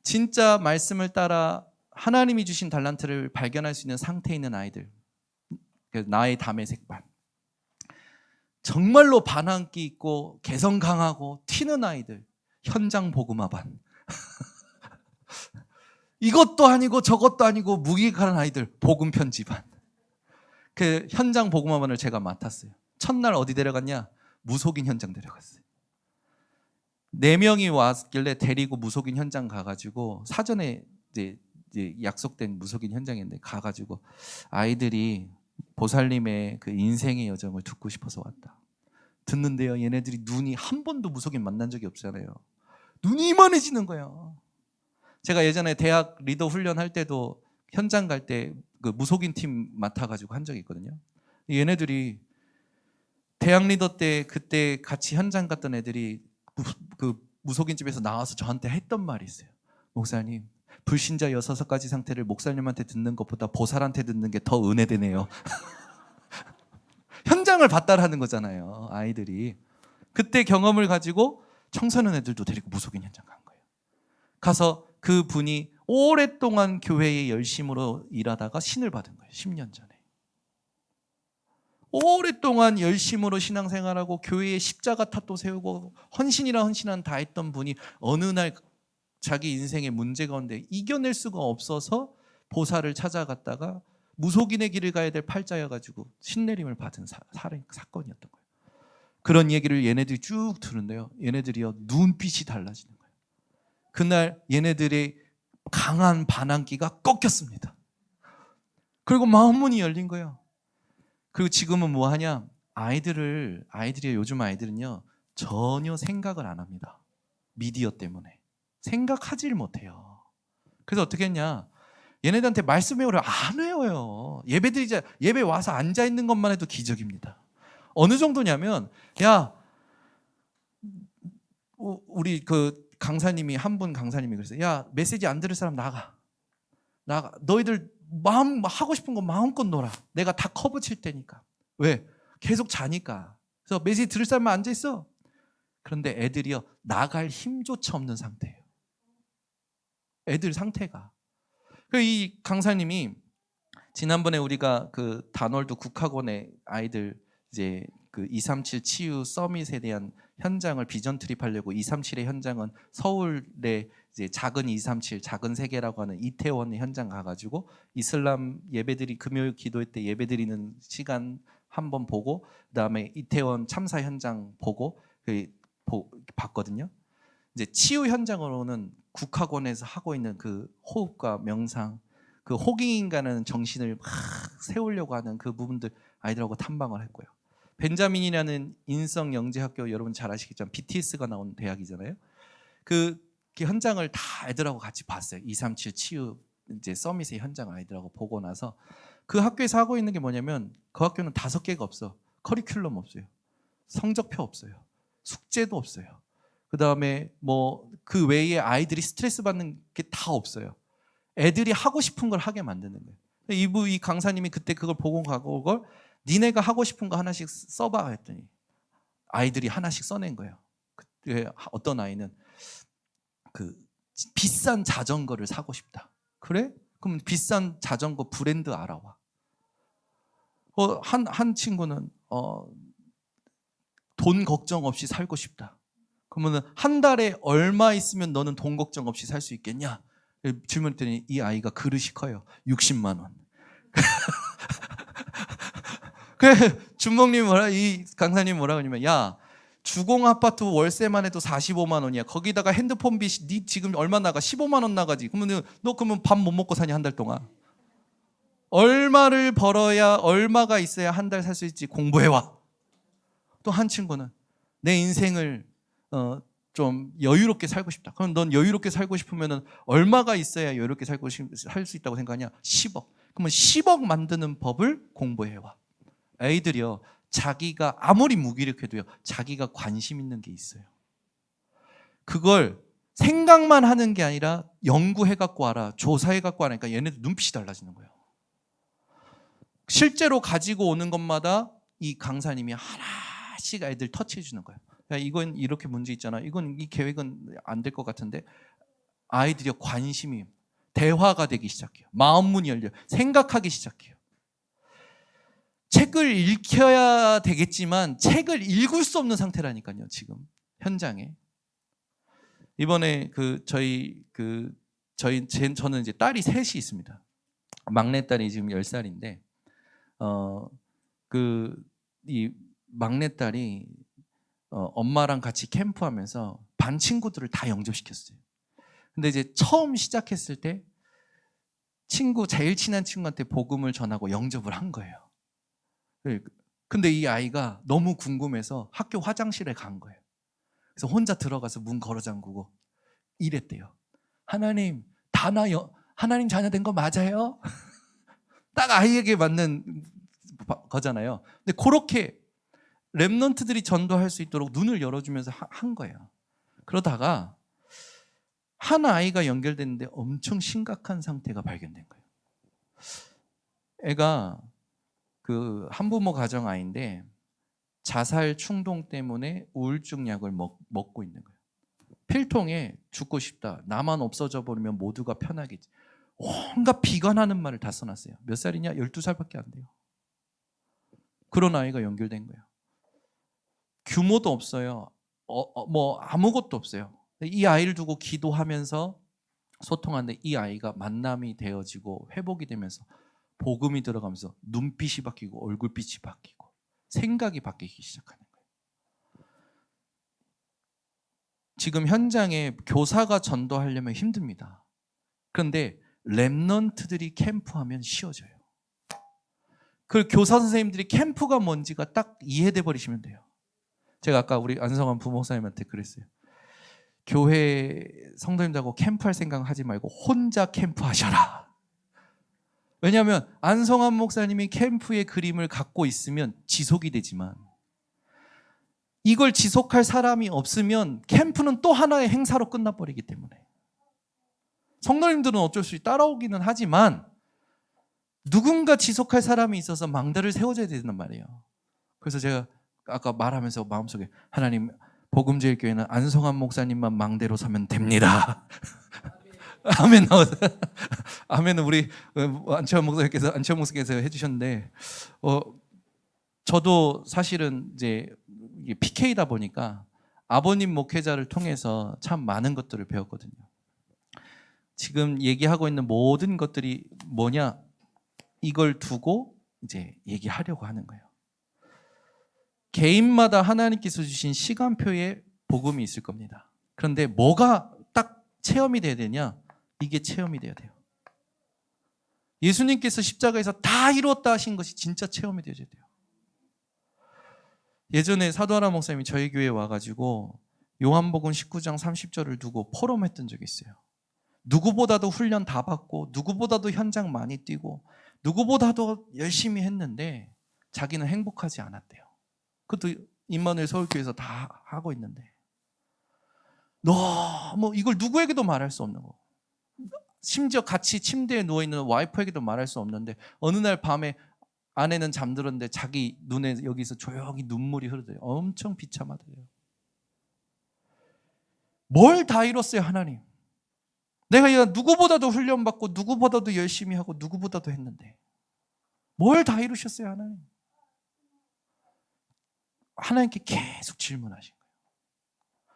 진짜 말씀을 따라 하나님이 주신 달란트를 발견할 수 있는 상태에 있는 아이들, 나의 담의 색반, 정말로 반항기 있고 개성 강하고 튀는 아이들, 현장 복음화반 이것도 아니고 저것도 아니고 무기력한 아이들 복음 편지반. 그 현장 복음화반을 제가 맡았어요. 첫날 어디 데려갔냐? 무속인 현장 데려갔어요. 4명이 왔길래 데리고 무속인 현장 가가지고 사전에 이제 약속된 무속인 현장인데 가가지고 아이들이 보살님의 그 인생의 여정을 듣고 싶어서 왔다. 듣는데요, 얘네들이 눈이 한 번도 무속인 만난 적이 없잖아요. 눈이 이만해지는 거예요. 제가 예전에 대학 리더 훈련할 때도 현장 갈 때 그 무속인 팀 맡아가지고 한 적이 있거든요. 얘네들이 대학 리더 때 그때 같이 현장 갔던 애들이 그 무속인 집에서 나와서 저한테 했던 말이 있어요. 목사님, 불신자 6가지 상태를 목사님한테 듣는 것보다 보살한테 듣는 게 더 은혜되네요. 현장을 봤다라는 거잖아요, 아이들이. 그때 경험을 가지고 청소년 애들도 데리고 무속인 현장 간 거예요. 가서 그 분이 오랫동안 교회에 열심으로 일하다가 신을 받은 거예요. 10년 전에. 오랫동안 열심으로 신앙생활하고 교회에 십자가 탑도 세우고 헌신이라 헌신한 다 했던 분이 어느 날 자기 인생의 문제 가운데 이겨낼 수가 없어서 보살을 찾아갔다가 무속인의 길을 가야 될 팔자여가지고 신내림을 받은 사건이었던 거예요. 그런 얘기를 얘네들이 쭉 들은데요, 얘네들이요 눈빛이 달라지는 거예요. 그날 얘네들의 강한 반항기가 꺾였습니다. 그리고 마음문이 열린 거예요. 그리고 지금은 뭐 하냐? 아이들이 요즘 아이들은요 전혀 생각을 안 합니다. 미디어 때문에 생각하질 못해요. 그래서 어떻게 했냐? 얘네들한테 말씀 외우려 안 외워요. 예배 와서 앉아 있는 것만 해도 기적입니다. 어느 정도냐면, 야, 우리 그 강사님이 한 분 강사님이 그랬어요. 야, 메시지 안 들을 사람 나가. 너희들 마음 하고 싶은 거 마음껏 놀아. 내가 다 커버 칠 테니까. 왜? 계속 자니까. 그래서 메시지 들을 사람만 앉아 있어. 그런데 애들이요 나갈 힘조차 없는 상태예요. 애들 상태가. 이 강사님이 지난번에 우리가 그 단월도 국학원의 아이들 이제 그 237 치유 서밋에 대한 현장을 비전 트립하려고 237의 현장은 서울의 이제 작은 237 작은 세계라고 하는 이태원의 현장 가가지고 이슬람 예배드리 금요일 기도회 때 예배드리는 시간 한번 보고 그다음에 이태원 참사 현장 보고 봤거든요. 이제 치유 현장으로는 국학원에서 하고 있는 그 호흡과 명상, 그 호기인간은 정신을 막 세우려고 하는 그 부분들 아이들하고 탐방을 했고요. 벤자민이라는 인성영재학교 여러분 잘 아시겠지만 BTS가 나온 대학이잖아요. 그 현장을 다 애들하고 같이 봤어요. 237 치유 이제 서밋의 현장 아이들하고 보고 나서 그 학교에서 하고 있는 게 뭐냐면 그 학교는 5개가 없어. 커리큘럼 없어요. 성적표 없어요. 숙제도 없어요. 그 다음에 뭐 그 외에 아이들이 스트레스 받는 게 다 없어요. 애들이 하고 싶은 걸 하게 만드는 거예요. 이 강사님이 그때 그걸 보고 가고 그걸 니네가 하고 싶은 거 하나씩 써봐 했더니 아이들이 하나씩 써낸 거예요. 어떤 아이는 그 비싼 자전거를 사고 싶다. 그래? 그럼 비싼 자전거 브랜드 알아와. 한 친구는 돈 걱정 없이 살고 싶다. 그러면 한 달에 얼마 있으면 너는 돈 걱정 없이 살 수 있겠냐? 질문했더니 이 아이가 그릇이 커요. 60만 원. 그래 준목님 이 강사님 뭐라고 하냐면 야 주공 아파트 월세만 해도 45만 원이야. 거기다가 핸드폰 빚이 네 지금 얼마 나가? 15만 원 나가지. 그러면 너 밥 못 먹고 사냐 한 달 동안? 얼마를 벌어야 얼마가 있어야 한 달 살 수 있지? 공부해와. 또 한 친구는 내 인생을 좀 여유롭게 살고 싶다. 그럼 넌 여유롭게 살고 싶으면 얼마가 있어야 여유롭게 살 수 있다고 생각하냐? 10억. 그러면 10억 만드는 법을 공부해와. 애들이요 자기가 아무리 무기력해도요 자기가 관심 있는 게 있어요. 그걸 생각만 하는 게 아니라 연구해갖고 알아. 조사해갖고 하니까 얘네들 눈빛이 달라지는 거예요. 실제로 가지고 오는 것마다 이 강사님이 하나씩 애들 터치해 주는 거예요. 야, 이건 이렇게 문제 있잖아. 이 계획은 안 될 것 같은데 아이들이 관심이 대화가 되기 시작해요. 마음문이 열려요. 생각하기 시작해요. 책을 읽혀야 되겠지만 책을 읽을 수 없는 상태라니까요. 지금 현장에 이번에 저는 이제 딸이 셋이 있습니다. 막내 딸이 지금 10살인데 이 막내 딸이 엄마랑 같이 캠프하면서 반 친구들을 다 영접시켰어요. 근데 이제 처음 시작했을 때 제일 친한 친구한테 복음을 전하고 영접을 한 거예요. 근데 이 아이가 너무 궁금해서 학교 화장실에 간 거예요. 그래서 혼자 들어가서 문 걸어 잠그고 이랬대요. 하나님, 하나님 자녀 된 거 맞아요? 딱 아이에게 맞는 거잖아요. 근데 그렇게 렘넌트들이 전도할 수 있도록 눈을 열어주면서 한 거예요. 그러다가 한 아이가 연결됐는데 엄청 심각한 상태가 발견된 거예요. 애가 그 한부모 가정 아이인데 자살 충동 때문에 우울증 약을 먹고 있는 거예요. 필통에 죽고 싶다. 나만 없어져 버리면 모두가 편하겠지. 온갖 비관하는 말을 다 써놨어요. 몇 살이냐? 12살밖에 안 돼요. 그런 아이가 연결된 거예요. 규모도 없어요. 뭐 아무것도 없어요. 이 아이를 두고 기도하면서 소통하는데 이 아이가 만남이 되어지고 회복이 되면서 복음이 들어가면서 눈빛이 바뀌고 얼굴빛이 바뀌고 생각이 바뀌기 시작하는 거예요. 지금 현장에 교사가 전도하려면 힘듭니다. 그런데 렘넌트들이 캠프하면 쉬워져요. 그 교사 선생님들이 캠프가 뭔지가 딱 이해돼 버리시면 돼요. 제가 아까 우리 안성환 부목사님한테 그랬어요. 교회 성도님들하고 캠프할 생각 하지 말고 혼자 캠프하셔라. 왜냐하면 안성환 목사님이 캠프의 그림을 갖고 있으면 지속이 되지만 이걸 지속할 사람이 없으면 캠프는 또 하나의 행사로 끝나버리기 때문에 성도님들은 어쩔 수 없이 따라오기는 하지만 누군가 지속할 사람이 있어서 망대를 세워줘야 된단 말이에요. 그래서 제가 아까 말하면서 마음속에 하나님 복음제일교회는 안성환 목사님만 망대로 서면 됩니다. 아멘 나오세요. 아멘은 우리 안채원 목사님께서 해주셨는데 저도 사실은 이제 PK다 보니까 아버님 목회자를 통해서 참 많은 것들을 배웠거든요. 지금 얘기하고 있는 모든 것들이 뭐냐? 이걸 두고 이제 얘기하려고 하는 거예요. 개인마다 하나님께서 주신 시간표에 복음이 있을 겁니다. 그런데 뭐가 딱 체험이 돼야 되냐? 이게 체험이 돼야 돼요. 예수님께서 십자가에서 다 이루었다 하신 것이 진짜 체험이 되어야 돼요. 예전에 사도하나 목사님이 저희 교회에 와가지고 요한복음 19장 30절을 두고 포럼했던 적이 있어요. 누구보다도 훈련 다 받고 누구보다도 현장 많이 뛰고 누구보다도 열심히 했는데 자기는 행복하지 않았대요. 그것도 임마누엘 서울교회에서 다 하고 있는데 너무 이걸 누구에게도 말할 수 없는 거. 심지어 같이 침대에 누워있는 와이프에게도 말할 수 없는데 어느 날 밤에 아내는 잠들었는데 자기 눈에 여기서 조용히 눈물이 흐르대요. 엄청 비참하대요. 뭘 다 이뤘어요 하나님. 내가 누구보다도 훈련받고 누구보다도 열심히 하고 누구보다도 했는데 뭘 다 이루셨어요 하나님. 하나님께 계속 질문하신 거예요.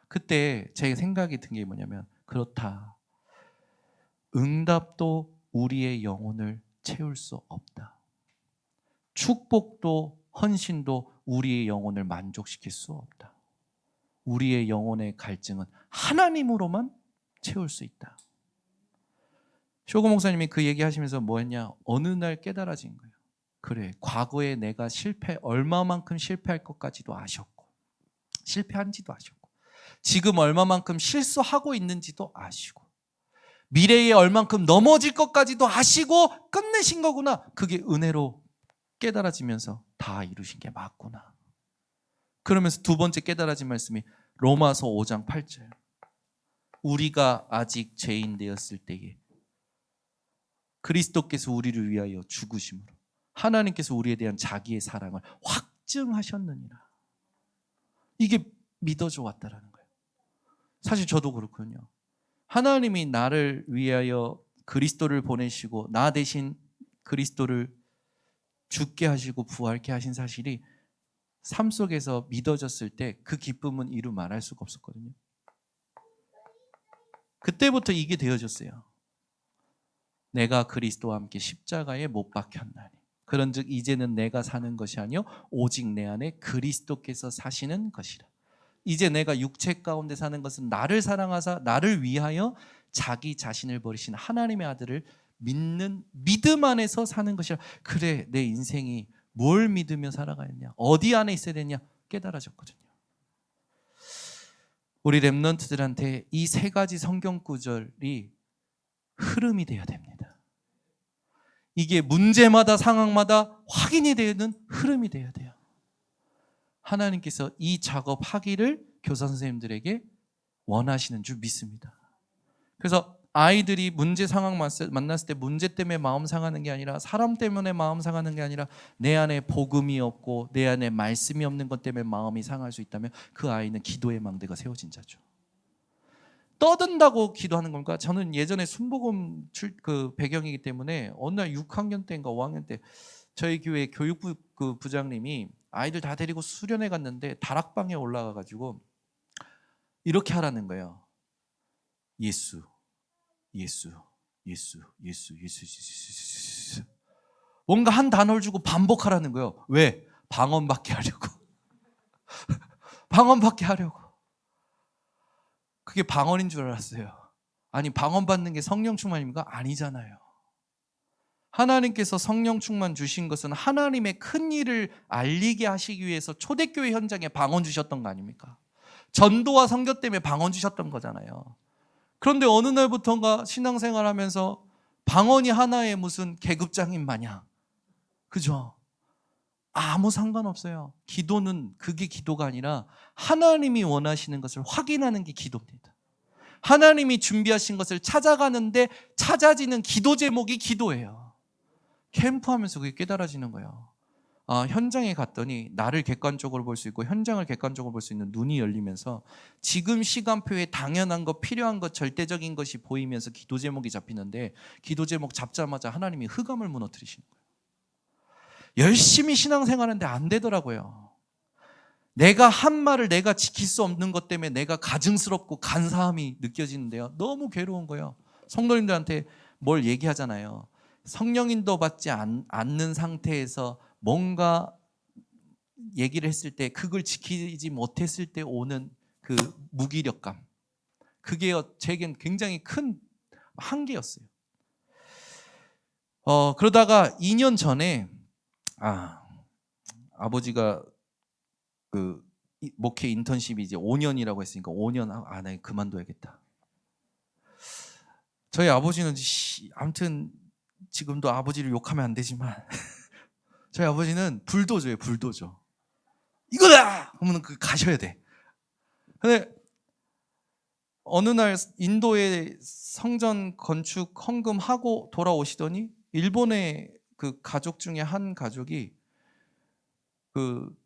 그때 제 생각이 든 게 뭐냐면 그렇다. 응답도 우리의 영혼을 채울 수 없다. 축복도 헌신도 우리의 영혼을 만족시킬 수 없다. 우리의 영혼의 갈증은 하나님으로만 채울 수 있다. 쇼고 목사님이 그 얘기하시면서 뭐 했냐? 어느 날 깨달아진 거예요. 그래, 과거에 내가 얼마만큼 실패할 것까지도 아셨고 실패한지도 아셨고 지금 얼마만큼 실수하고 있는지도 아시고 미래에 얼만큼 넘어질 것까지도 아시고 끝내신 거구나. 그게 은혜로 깨달아지면서 다 이루신 게 맞구나. 그러면서 두 번째 깨달아진 말씀이 로마서 5장 8절. 우리가 아직 죄인 되었을 때에 그리스도께서 우리를 위하여 죽으심으로 하나님께서 우리에 대한 자기의 사랑을 확증하셨느니라. 이게 믿어져 왔다라는 거예요. 사실 저도 그렇거든요. 하나님이 나를 위하여 그리스도를 보내시고 나 대신 그리스도를 죽게 하시고 부활케 하신 사실이 삶 속에서 믿어졌을 때 그 기쁨은 이루 말할 수가 없었거든요. 그때부터 이게 되어졌어요. 내가 그리스도와 함께 십자가에 못 박혔나니 그런즉 이제는 내가 사는 것이 아니요 오직 내 안에 그리스도께서 사시는 것이라. 이제 내가 육체 가운데 사는 것은 나를 사랑하사 나를 위하여 자기 자신을 버리신 하나님의 아들을 믿는 믿음 안에서 사는 것이라. 그래, 내 인생이 뭘 믿으며 살아가느냐, 어디 안에 있어야 되냐 깨달아졌거든요. 우리 렘넌트들한테 이 세 가지 성경 구절이 흐름이 되어야 됩니다. 이게 문제마다 상황마다 확인이 되는 흐름이 되어야 돼요. 하나님께서 이 작업하기를 교사 선생님들에게 원하시는 줄 믿습니다. 그래서 아이들이 문제 상황 만났을 때 문제 때문에 마음 상하는 게 아니라, 사람 때문에 마음 상하는 게 아니라 내 안에 복음이 없고 내 안에 말씀이 없는 것 때문에 마음이 상할 수 있다면 그 아이는 기도의 망대가 세워진 자죠. 떠든다고 기도하는 겁니까? 저는 예전에 순복음 배경이기 때문에 어느 날 6학년 때인가 5학년 때 저희 교회 교육부 부장님이 아이들 다 데리고 수련회 갔는데 다락방에 올라가 가지고 이렇게 하라는 거예요. 예수, 예수, 예수, 예수, 예수, 예수. 뭔가 한 단어를 주고 반복하라는 거예요. 왜? 방언받게 하려고. 방언받게 하려고. 그게 방언인 줄 알았어요. 아니, 방언 받는 게 성령 충만입니까? 아니잖아요. 하나님께서 성령 충만 주신 것은 하나님의 큰 일을 알리게 하시기 위해서 초대교회 현장에 방언 주셨던 거 아닙니까? 전도와 선교 때문에 방언 주셨던 거잖아요. 그런데 어느 날부터인가 신앙생활하면서 방언이 하나의 무슨 계급장인 마냥, 그죠? 아무 상관없어요. 기도는 그게 기도가 아니라 하나님이 원하시는 것을 확인하는 게 기도입니다. 하나님이 준비하신 것을 찾아가는데 찾아지는 기도 제목이 기도예요. 캠프하면서 그게 깨달아지는 거예요. 현장에 갔더니 나를 객관적으로 볼 수 있고 현장을 객관적으로 볼 수 있는 눈이 열리면서 지금 시간표에 당연한 것, 필요한 것, 절대적인 것이 보이면서 기도 제목이 잡히는데, 기도 제목 잡자마자 하나님이 흑암을 무너뜨리시는 거예요. 열심히 신앙생활하는데 안 되더라고요. 내가 한 말을 내가 지킬 수 없는 것 때문에 내가 가증스럽고 간사함이 느껴지는데요. 너무 괴로운 거예요. 성도님들한테 뭘 얘기하잖아요. 성령인도 받지 않는 상태에서 뭔가 얘기를 했을 때 그걸 지키지 못했을 때 오는 그 무기력감, 그게 제겐 굉장히 큰 한계였어요. 그러다가 2년 전에 아버지가 그 목회 인턴십이 이제 5년이라고 했으니까 5년 안에 그만둬야겠다. 저희 아버지는 아무튼 지금도 아버지를 욕하면 안 되지만 저희 아버지는 불도저예요. 불도저. 이거다! 하면 가셔야 돼. 근데 어느 날 인도에 성전 건축 헌금하고 돌아오시더니 일본의 그 가족 중에 한 가족이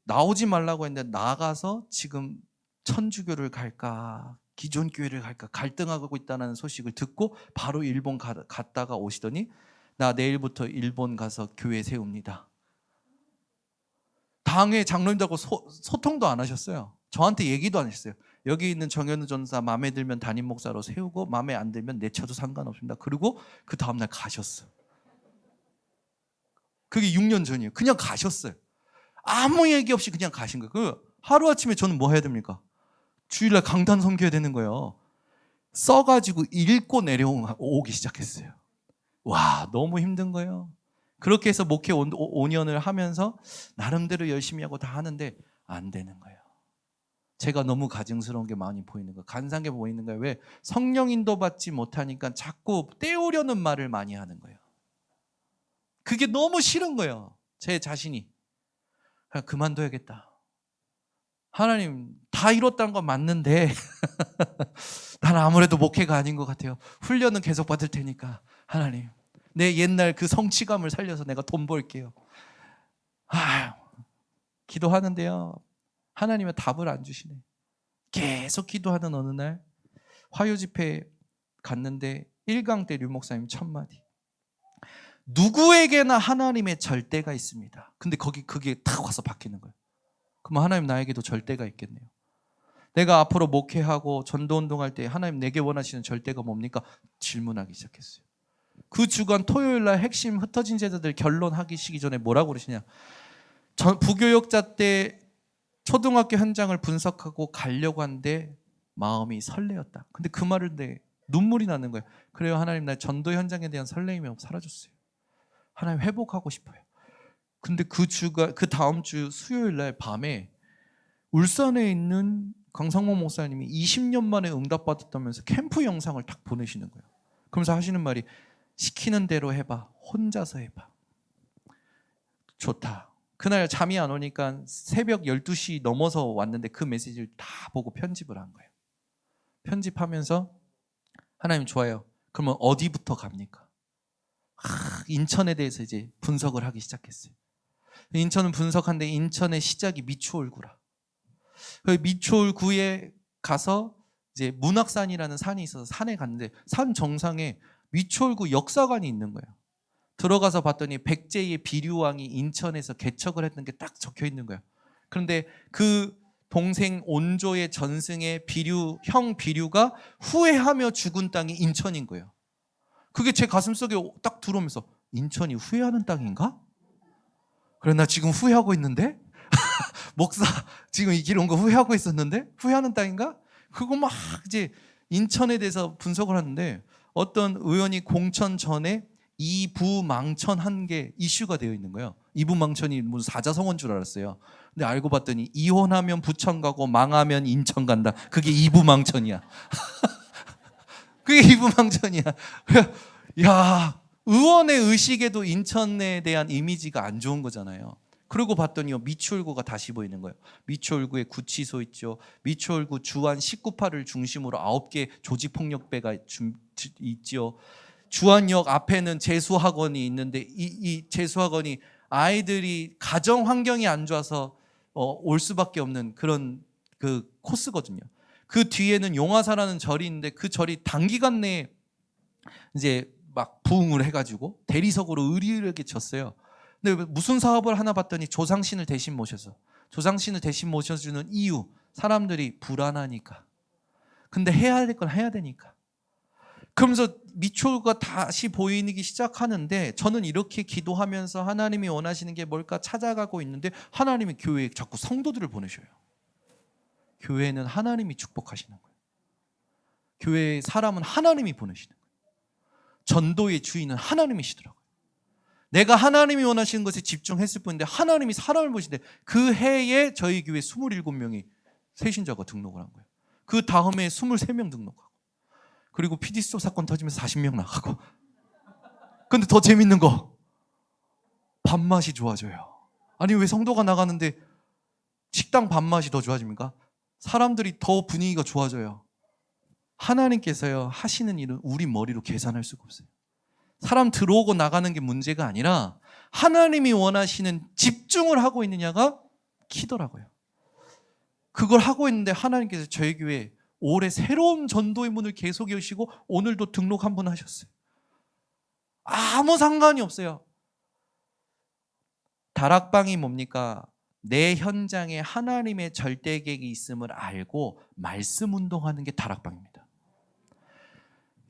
나오지 말라고 했는데 나가서 지금 천주교를 갈까 기존 교회를 갈까 갈등하고 있다는 소식을 듣고 바로 일본 갔다가 오시더니 나 내일부터 일본 가서 교회 세웁니다. 당회 장로님들하고 소통도 안 하셨어요. 저한테 얘기도 안 했어요. 여기 있는 정현우 전사 마음에 들면 담임 목사로 세우고 마음에 안 들면 내쳐도 상관없습니다. 그리고 그 다음날 가셨어요. 그게 6년 전이에요. 그냥 가셨어요. 아무 얘기 없이 그냥 가신 거예요. 하루아침에 저는 뭐 해야 됩니까? 주일날 강단 섬겨야 되는 거예요. 써가지고 읽고 내려오기 시작했어요. 와, 너무 힘든 거예요. 그렇게 해서 목회 5년을 하면서 나름대로 열심히 하고 다 하는데 안 되는 거예요. 제가 너무 가증스러운 게 많이 보이는 거예요. 간사한 게 보이는 거예요. 왜? 성령 인도 받지 못하니까 자꾸 떼우려는 말을 많이 하는 거예요. 그게 너무 싫은 거예요. 제 자신이. 그냥 그만둬야겠다. 하나님 다 이뤘다는 건 맞는데 나는 아무래도 목회가 아닌 것 같아요. 훈련은 계속 받을 테니까 하나님 내 옛날 그 성취감을 살려서 내가 돈 벌게요. 기도하는데요. 하나님은 답을 안 주시네. 계속 기도하는 어느 날 화요 집회 갔는데 1강 때 류 목사님 첫 마디. 누구에게나 하나님의 절대가 있습니다. 근데 그게 딱 와서 박히는 거예요. 그럼 하나님 나에게도 절대가 있겠네요. 내가 앞으로 목회하고 전도운동할 때 하나님 내게 원하시는 절대가 뭡니까? 질문하기 시작했어요. 그 주간 토요일 날 핵심 흩어진 제자들 결론하기 시기 전에 뭐라고 그러시냐. 부교역자 때 초등학교 현장을 분석하고 가려고 하는데 마음이 설레었다. 근데 그 말을 내 눈물이 나는 거예요. 그래요 하나님 나 전도 현장에 대한 설레임이 사라졌어요. 하나님 회복하고 싶어요. 근데 그 다음 주 수요일 날 밤에 울산에 있는 강상모 목사님이 20년 만에 응답받았다면서 캠프 영상을 딱 보내시는 거예요. 그러면서 하시는 말이 시키는 대로 해봐. 혼자서 해봐. 좋다. 그날 잠이 안 오니까 새벽 12시 넘어서 왔는데 그 메시지를 다 보고 편집을 한 거예요. 편집하면서 하나님 좋아요. 그러면 어디부터 갑니까? 인천에 대해서 이제 분석을 하기 시작했어요. 인천은 분석한데 인천의 시작이 미추홀구라. 그 미추홀구에 가서 이제 문학산이라는 산이 있어서 산에 갔는데 산 정상에 미추홀구 역사관이 있는 거예요. 들어가서 봤더니 백제의 비류왕이 인천에서 개척을 했던 게 딱 적혀 있는 거예요. 그런데 그 동생 온조의 전승의 형 비류가 후회하며 죽은 땅이 인천인 거예요. 그게 제 가슴속에 딱 들어오면서 인천이 후회하는 땅인가? 그래 나 지금 후회하고 있는데? 목사 지금 이 길 온 거 후회하고 있었는데? 후회하는 땅인가? 그거 막 이제 인천에 대해서 분석을 하는데 어떤 의원이 공천 전에 이부망천한 게 이슈가 되어 있는 거예요. 이부망천이 무슨 사자성어인 줄 알았어요. 근데 알고 봤더니 이혼하면 부천 가고 망하면 인천 간다. 그게 이부망천이야. 그게 이부망천이야. 야, 의원의 의식에도 인천에 대한 이미지가 안 좋은 거잖아요. 그러고 봤더니요 미추홀구가 다시 보이는 거예요. 미추홀구에 구치소 있죠. 미추홀구 주안 19파를 중심으로 9개 조직폭력배가 있죠. 주안역 앞에는 재수학원이 있는데 이 재수학원이 아이들이 가정 환경이 안 좋아서 올 수밖에 없는 그런 그 코스거든요. 그 뒤에는 용화사라는 절이 있는데 그 절이 단기간 내에 이제 막 부흥을 해가지고 대리석으로 의리하게 졌어요. 근데 무슨 사업을 하나 봤더니 조상신을 대신 모셔서 조상신을 대신 모셔주는 이유 사람들이 불안하니까. 근데 해야 할 건 해야 되니까. 그러면서 미추홀구가 다시 보이기 시작하는데 저는 이렇게 기도하면서 하나님이 원하시는 게 뭘까 찾아가고 있는데 하나님이 교회에 자꾸 성도들을 보내셔요. 교회는 하나님이 축복하시는 거예요. 교회의 사람은 하나님이 보내시는 거예요. 전도의 주인은 하나님이시더라고요. 내가 하나님이 원하시는 것에 집중했을 뿐인데 하나님이 사람을 보시는데 그 해에 저희 교회 27명이 새신자가 등록을 한 거예요. 그 다음에 23명 등록하고 그리고 PD수첩 사건 터지면서 40명 나가고. 근데 더 재밌는 거 밥맛이 좋아져요. 아니 왜 성도가 나가는데 식당 밥맛이 더 좋아집니까? 사람들이 더 분위기가 좋아져요. 하나님께서요 하시는 일은 우리 머리로 계산할 수가 없어요. 사람 들어오고 나가는 게 문제가 아니라 하나님이 원하시는 집중을 하고 있느냐가 키더라고요. 그걸 하고 있는데 하나님께서 저희 교회에 올해 새로운 전도의 문을 계속 여시고 오늘도 등록 한 분 하셨어요. 아무 상관이 없어요. 다락방이 뭡니까? 내 현장에 하나님의 절대 계획이 있음을 알고 말씀 운동하는 게 다락방입니다.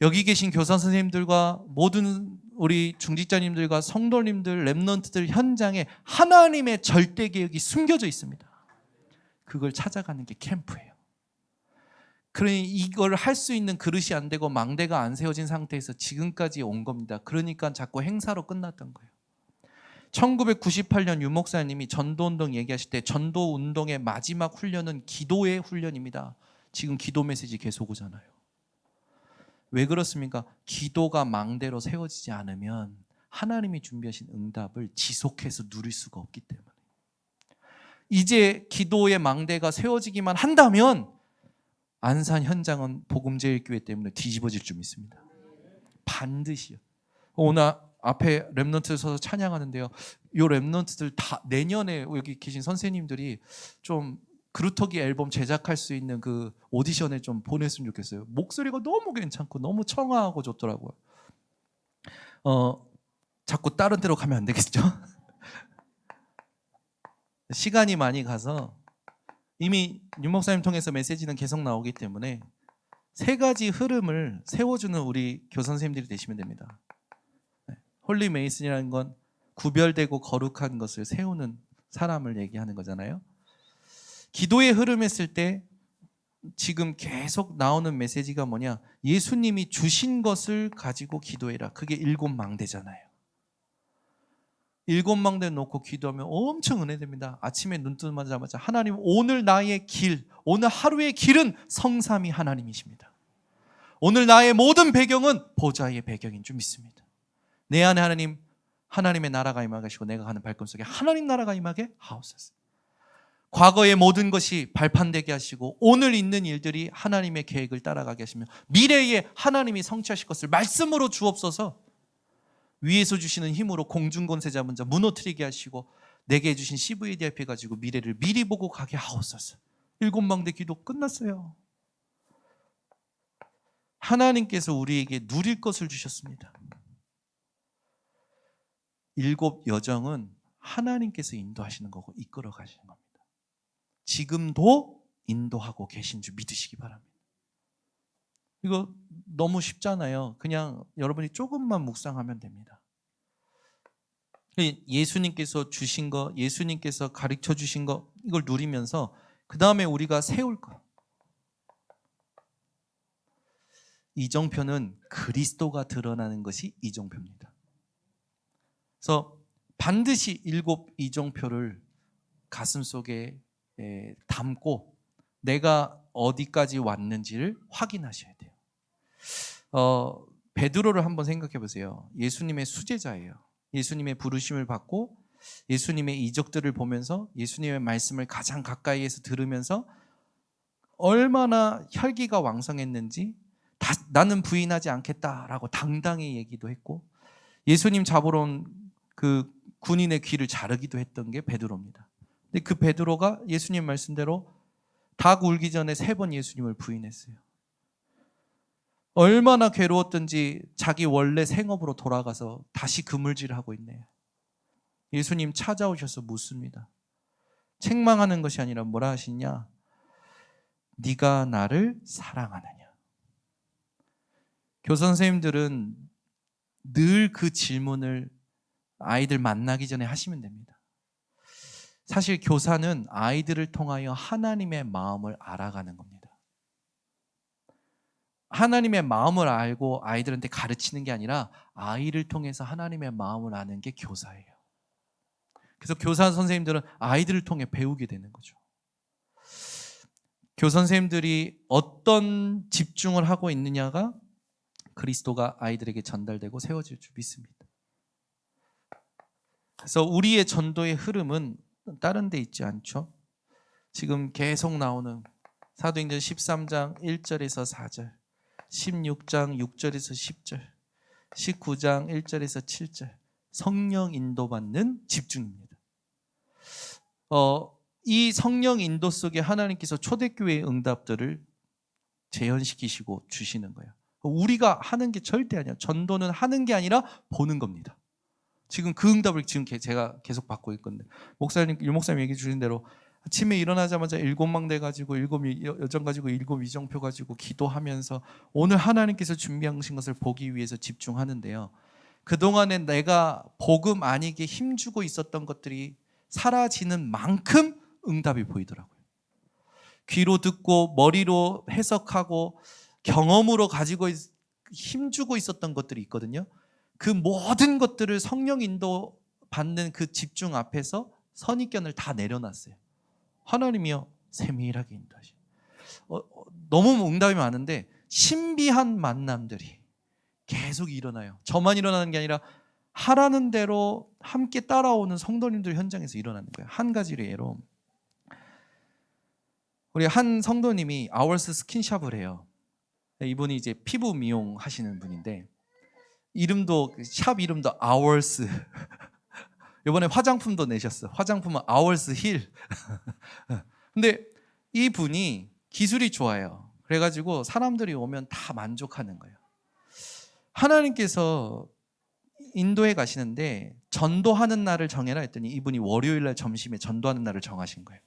여기 계신 교사 선생님들과 모든 우리 중직자님들과 성도님들, 렘넌트들 현장에 하나님의 절대 계획이 숨겨져 있습니다. 그걸 찾아가는 게 캠프예요. 그러니 이걸 할 수 있는 그릇이 안 되고 망대가 안 세워진 상태에서 지금까지 온 겁니다. 그러니까 자꾸 행사로 끝났던 거예요. 1998년 유 목사님이 전도운동 얘기하실 때 전도운동의 마지막 훈련은 기도의 훈련입니다. 지금 기도 메시지 계속 오잖아요. 왜 그렇습니까? 기도가 망대로 세워지지 않으면 하나님이 준비하신 응답을 지속해서 누릴 수가 없기 때문에 이제 기도의 망대가 세워지기만 한다면 안산 현장은 복음제일교회 때문에 뒤집어질 줄 믿습니다. 반드시요. 오늘 앞에 렘넌트 서서 찬양하는데요. 이 렘넌트들 다 내년에 여기 계신 선생님들이 좀 그루터기 앨범 제작할 수 있는 그 오디션에 좀 보냈으면 좋겠어요. 목소리가 너무 괜찮고 너무 청아하고 좋더라고요. 자꾸 다른 데로 가면 안 되겠죠? 시간이 많이 가서 이미 유 목사님 통해서 메시지는 계속 나오기 때문에 세 가지 흐름을 세워주는 우리 교선생님들이 되시면 됩니다. 홀리 메이슨이라는 건 구별되고 거룩한 것을 세우는 사람을 얘기하는 거잖아요. 기도의 흐름 했을 때 지금 계속 나오는 메시지가 뭐냐? 예수님이 주신 것을 가지고 기도해라. 그게 7 망대잖아요. 일곱 망대 놓고 기도하면 엄청 은혜됩니다. 아침에 눈 뜨자마자 하나님, 오늘 나의 길, 오늘 하루의 길은 성삼위 하나님이십니다. 오늘 나의 모든 배경은 보좌의 배경인 줄 믿습니다. 내 안에 하나님, 하나님의 나라가 임하게 하시고 내가 가는 발걸음 속에 하나님 나라가 임하게 하옵소서. 과거의 모든 것이 발판되게 하시고 오늘 있는 일들이 하나님의 계획을 따라가게 하시며 미래에 하나님이 성취하실 것을 말씀으로 주옵소서. 위에서 주시는 힘으로 공중권세 잡은 자 무너뜨리게 하시고 내게 해주신 CVDIP 가지고 미래를 미리 보고 가게 하옵소서. 일곱 망대 기도 끝났어요. 하나님께서 우리에게 누릴 것을 주셨습니다. 일곱 여정은 하나님께서 인도하시는 거고 이끌어 가시는 겁니다. 지금도 인도하고 계신 줄 믿으시기 바랍니다. 이거 너무 쉽잖아요. 그냥 여러분이 조금만 묵상하면 됩니다. 예수님께서 주신 거, 예수님께서 가르쳐 주신 거, 이걸 누리면서 그 다음에 우리가 세울 거. 이정표는 그리스도가 드러나는 것이 이정표입니다. 그래서 반드시 일곱 이정표를 가슴속에 담고 내가 어디까지 왔는지를 확인하셔야 돼요. 베드로를 한번 생각해 보세요. 예수님의 수제자예요. 예수님의 부르심을 받고 예수님의 이적들을 보면서 예수님의 말씀을 가장 가까이에서 들으면서 얼마나 혈기가 왕성했는지 나는 부인하지 않겠다라고 당당히 얘기도 했고 예수님 잡으러 온 그 군인의 귀를 자르기도 했던 게 베드로입니다. 근데 그 베드로가 예수님 말씀대로 닭 울기 전에 3번 예수님을 부인했어요. 얼마나 괴로웠던지 자기 원래 생업으로 돌아가서 다시 그물질을 하고 있네요. 예수님 찾아오셔서 묻습니다. 책망하는 것이 아니라 뭐라 하시냐? 네가 나를 사랑하느냐? 교사 선생님들은 늘 그 질문을 아이들 만나기 전에 하시면 됩니다. 사실 교사는 아이들을 통하여 하나님의 마음을 알아가는 겁니다. 하나님의 마음을 알고 아이들한테 가르치는 게 아니라 아이를 통해서 하나님의 마음을 아는 게 교사예요. 그래서 교사 선생님들은 아이들을 통해 배우게 되는 거죠. 교사 선생님들이 어떤 집중을 하고 있느냐가 그리스도가 아이들에게 전달되고 세워질 줄 믿습니다. 그래서 우리의 전도의 흐름은 다른 데 있지 않죠. 지금 계속 나오는 사도행전 13장 1절에서 4절, 16장 6절에서 10절, 19장 1절에서 7절 성령 인도받는 집중입니다. 이 성령 인도 속에 하나님께서 초대교회의 응답들을 재현시키시고 주시는 거예요. 우리가 하는 게 절대 아니야. 전도는 하는 게 아니라 보는 겁니다. 지금 그 응답을 지금 제가 계속 받고 있거든요. 유 목사님 얘기해 주신 대로 아침에 일어나자마자 일곱 망대 가지고 일곱 여정 가지고 일곱 이정표 가지고 기도하면서 오늘 하나님께서 준비하신 것을 보기 위해서 집중하는데요. 그동안에 내가 복음 아니게 힘주고 있었던 것들이 사라지는 만큼 응답이 보이더라고요. 귀로 듣고 머리로 해석하고 경험으로 가지고 힘주고 있었던 것들이 있거든요. 그 모든 것들을 성령 인도 받는 그 집중 앞에서 선입견을 다 내려놨어요. 하나님이요 세밀하게 인도하시. 너무 응답이 많은데 신비한 만남들이 계속 일어나요. 저만 일어나는 게 아니라 하라는 대로 함께 따라오는 성도님들 현장에서 일어나는 거예요. 한 가지를 예로 우리 한 성도님이 아워스 스킨샵을 해요. 이분이 이제 피부 미용 하시는 분인데 이름도 샵 이름도 아워스. 이번에 화장품도 내셨어. 화장품은 아워스 힐. 근데 이 분이 기술이 좋아요. 그래가지고 사람들이 오면 다 만족하는 거예요. 하나님께서 인도에 가시는데 전도하는 날을 정해라 했더니 이분이 월요일 날 점심에 전도하는 날을 정하신 거예요.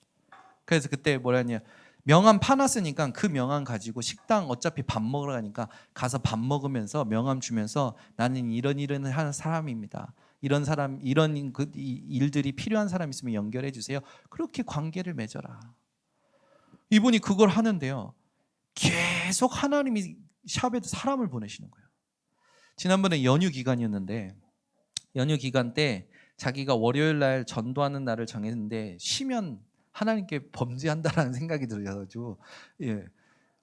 그래서 그때 뭐라 했냐, 명함 파놨으니까 그 명함 가지고 식당 어차피 밥 먹으러 가니까 가서 밥 먹으면서 명함 주면서 나는 이런 일을 하는 사람입니다. 이런 사람, 이런 일들이 필요한 사람 있으면 연결해 주세요. 그렇게 관계를 맺어라. 이분이 그걸 하는데요. 계속 하나님이 샵에 사람을 보내시는 거예요. 지난번에 연휴 기간이었는데 연휴 기간 때 자기가 월요일 날 전도하는 날을 정했는데 쉬면 하나님께 범죄한다라는 생각이 들어가지고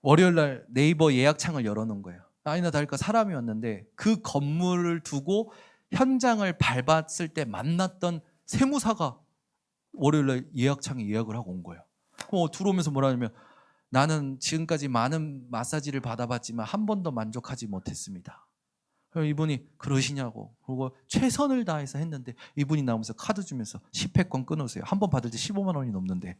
월요일 날 네이버 예약창을 열어놓은 거예요. 아니나 다를까 사람이 왔는데 그 건물을 두고 현장을 밟았을 때 만났던 세무사가 월요일 날 예약창에 예약을 하고 온 거예요. 들어오면서 뭐라 하냐면 나는 지금까지 많은 마사지를 받아봤지만 한 번도 만족하지 못했습니다. 이분이 그러시냐고. 그리고 최선을 다해서 했는데 이분이 나오면서 카드 주면서 10회권 끊으세요. 한 번 받을 때 15만 원이 넘는데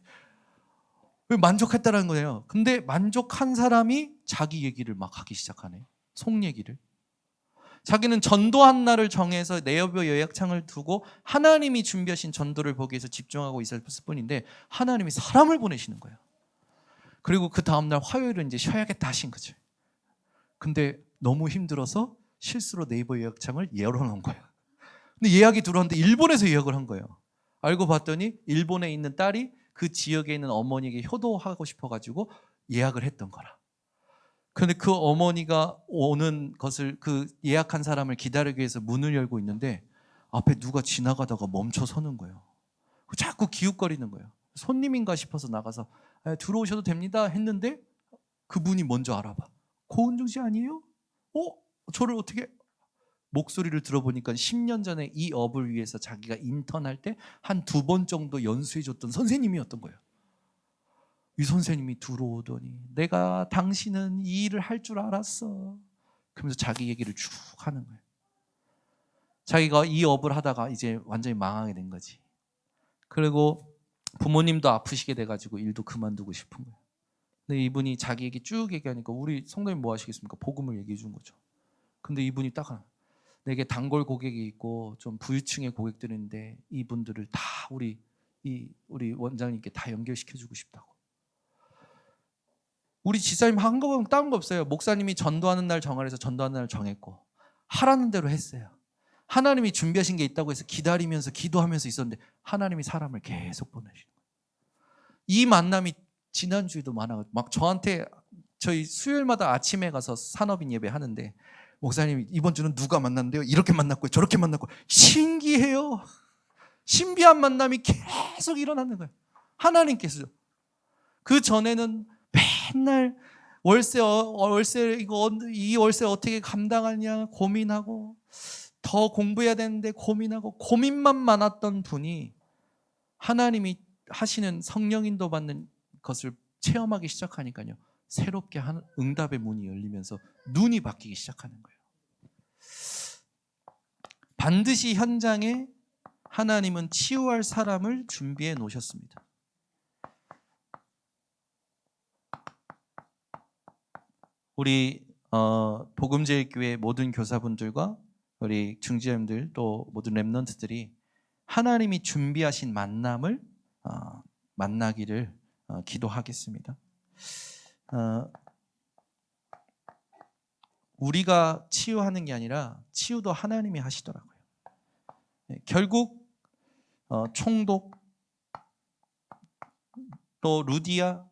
왜 만족했다라는 거예요. 근데 만족한 사람이 자기 얘기를 막 하기 시작하네. 속 얘기를. 자기는 전도한 날을 정해서 네이버 예약창을 두고 하나님이 준비하신 전도를 보기 위해서 집중하고 있었을 뿐인데 하나님이 사람을 보내시는 거예요. 그리고 그 다음날 화요일은 이제 쉬어야겠다 하신 거죠. 근데 너무 힘들어서 실수로 네이버 예약창을 열어놓은 거예요. 근데 예약이 들어왔는데 일본에서 예약을 한 거예요. 알고 봤더니 일본에 있는 딸이 그 지역에 있는 어머니에게 효도하고 싶어가지고 예약을 했던 거라. 그런데 그 어머니가 오는 것을 그 예약한 사람을 기다리기 위해서 문을 열고 있는데 앞에 누가 지나가다가 멈춰 서는 거예요. 자꾸 기웃거리는 거예요. 손님인가 싶어서 나가서 들어오셔도 됩니다 했는데 그분이 먼저 알아봐. 고은중 씨 아니에요? 저를 어떻게? 목소리를 들어보니까 10년 전에 이 업을 위해서 자기가 인턴할 때 한 2번 정도 연수해줬던 선생님이었던 거예요. 이 선생님이 들어오더니 내가 당신은 이 일을 할 줄 알았어. 그러면서 자기 얘기를 쭉 하는 거예요. 자기가 이 업을 하다가 이제 완전히 망하게 된 거지. 그리고 부모님도 아프시게 돼가지고 일도 그만두고 싶은 거예요. 근데 이분이 자기 얘기 쭉 얘기하니까 우리 성도님 뭐 하시겠습니까? 복음을 얘기해 준 거죠. 근데 이분이 딱 하나, 내게 단골 고객이 있고 좀 부유층의 고객들인데 이분들을 다 우리 원장님께 다 연결시켜주고 싶다고. 우리 지사님 한 거 보면 다른 거 없어요. 목사님이 전도하는 날 정하래서 전도하는 날 정했고 하라는 대로 했어요. 하나님이 준비하신 게 있다고 해서 기다리면서 기도하면서 있었는데 하나님이 사람을 계속 보내시는 거예요. 이 만남이 지난주에도 많아요. 막 저한테 저희 수요일마다 아침에 가서 산업인 예배 하는데 목사님 이번 주는 누가 만났는데요? 이렇게 만났고 저렇게 만났고. 신기해요. 신비한 만남이 계속 일어나는 거예요. 하나님께서. 그 전에는 맨날 월세 이 월세 어떻게 감당하냐 고민하고 더 공부해야 되는데 고민하고 고민만 많았던 분이 하나님이 하시는 성령 인도 받는 것을 체험하기 시작하니까요. 새롭게 응답의 문이 열리면서 눈이 바뀌기 시작하는 거예요. 반드시 현장에 하나님은 치유할 사람을 준비해 놓으셨습니다. 우리 복음제일교회 모든 교사분들과 우리 중지자님들 또 모든 렘넌트들이 하나님이 준비하신 만남을 만나기를 기도하겠습니다. 우리가 치유하는 게 아니라 치유도 하나님이 하시더라고요. 결국 총독 또 루디아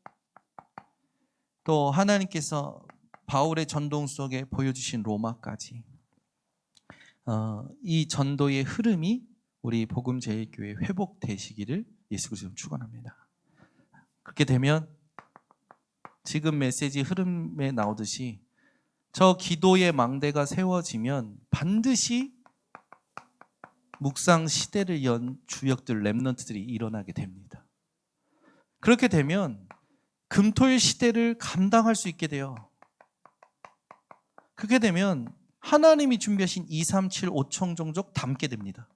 또 하나님께서 바울의 전동 속에 보여주신 로마까지 이 전도의 흐름이 우리 복음제일교회 회복되시기를 예수 그리스도로 축원합니다. 그렇게 되면 지금 메시지 흐름에 나오듯이 저 기도의 망대가 세워지면 반드시 묵상 시대를 연 주역들 렘넌트들이 일어나게 됩니다. 그렇게 되면 금토일 시대를 감당할 수 있게 돼요. 그렇게 되면 하나님이 준비하신 237 5청 종족 담게 됩니다.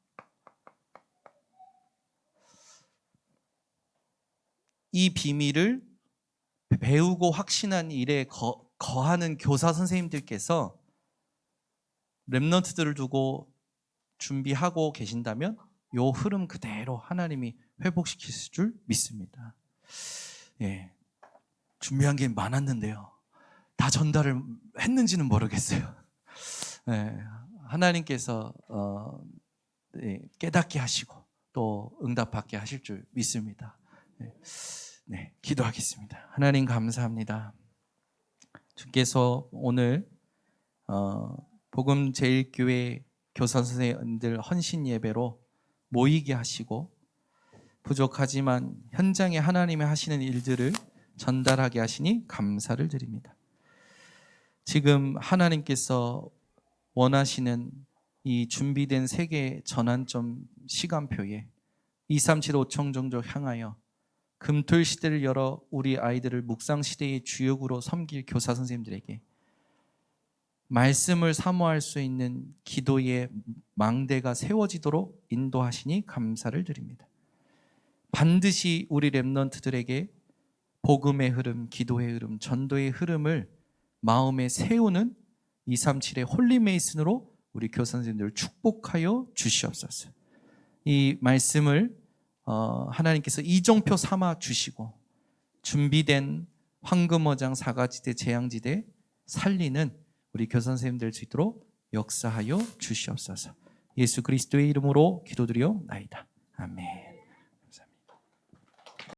이 비밀을 배우고 확신한 일에 거하는 교사 선생님들께서 렘넌트들을 두고 준비하고 계신다면 이 흐름 그대로 하나님이 회복시키실 줄 믿습니다. 준비한 게 많았는데요. 다 전달을 했는지는 모르겠어요. 하나님께서 깨닫게 하시고 또 응답받게 하실 줄 믿습니다. 기도하겠습니다. 하나님 감사합니다. 주께서 오늘 복음제일교회 교사 선생님들 헌신 예배로 모이게 하시고 부족하지만 현장에 하나님이 하시는 일들을 전달하게 하시니 감사를 드립니다. 지금 하나님께서 원하시는 이 준비된 세계 전환점 시간표에 237 5청 종족 향하여 금토일 시대를 열어 우리 아이들을 묵상 시대의 주역으로 섬길 교사 선생님들에게 말씀을 사모할 수 있는 기도의 망대가 세워지도록 인도하시니 감사를 드립니다. 반드시 우리 렘넌트들에게 복음의 흐름, 기도의 흐름, 전도의 흐름을 마음에 세우는 237의 홀리메이슨으로 우리 교사 선생님들을 축복하여 주시옵소서. 이 말씀을 하나님께서 이정표 삼아 주시고 준비된 황금어장 사가지대 재앙지대 살리는 우리 교사 선생님들 수 있도록 역사하여 주시옵소서. 예수 그리스도의 이름으로 기도드리옵나이다. 아멘.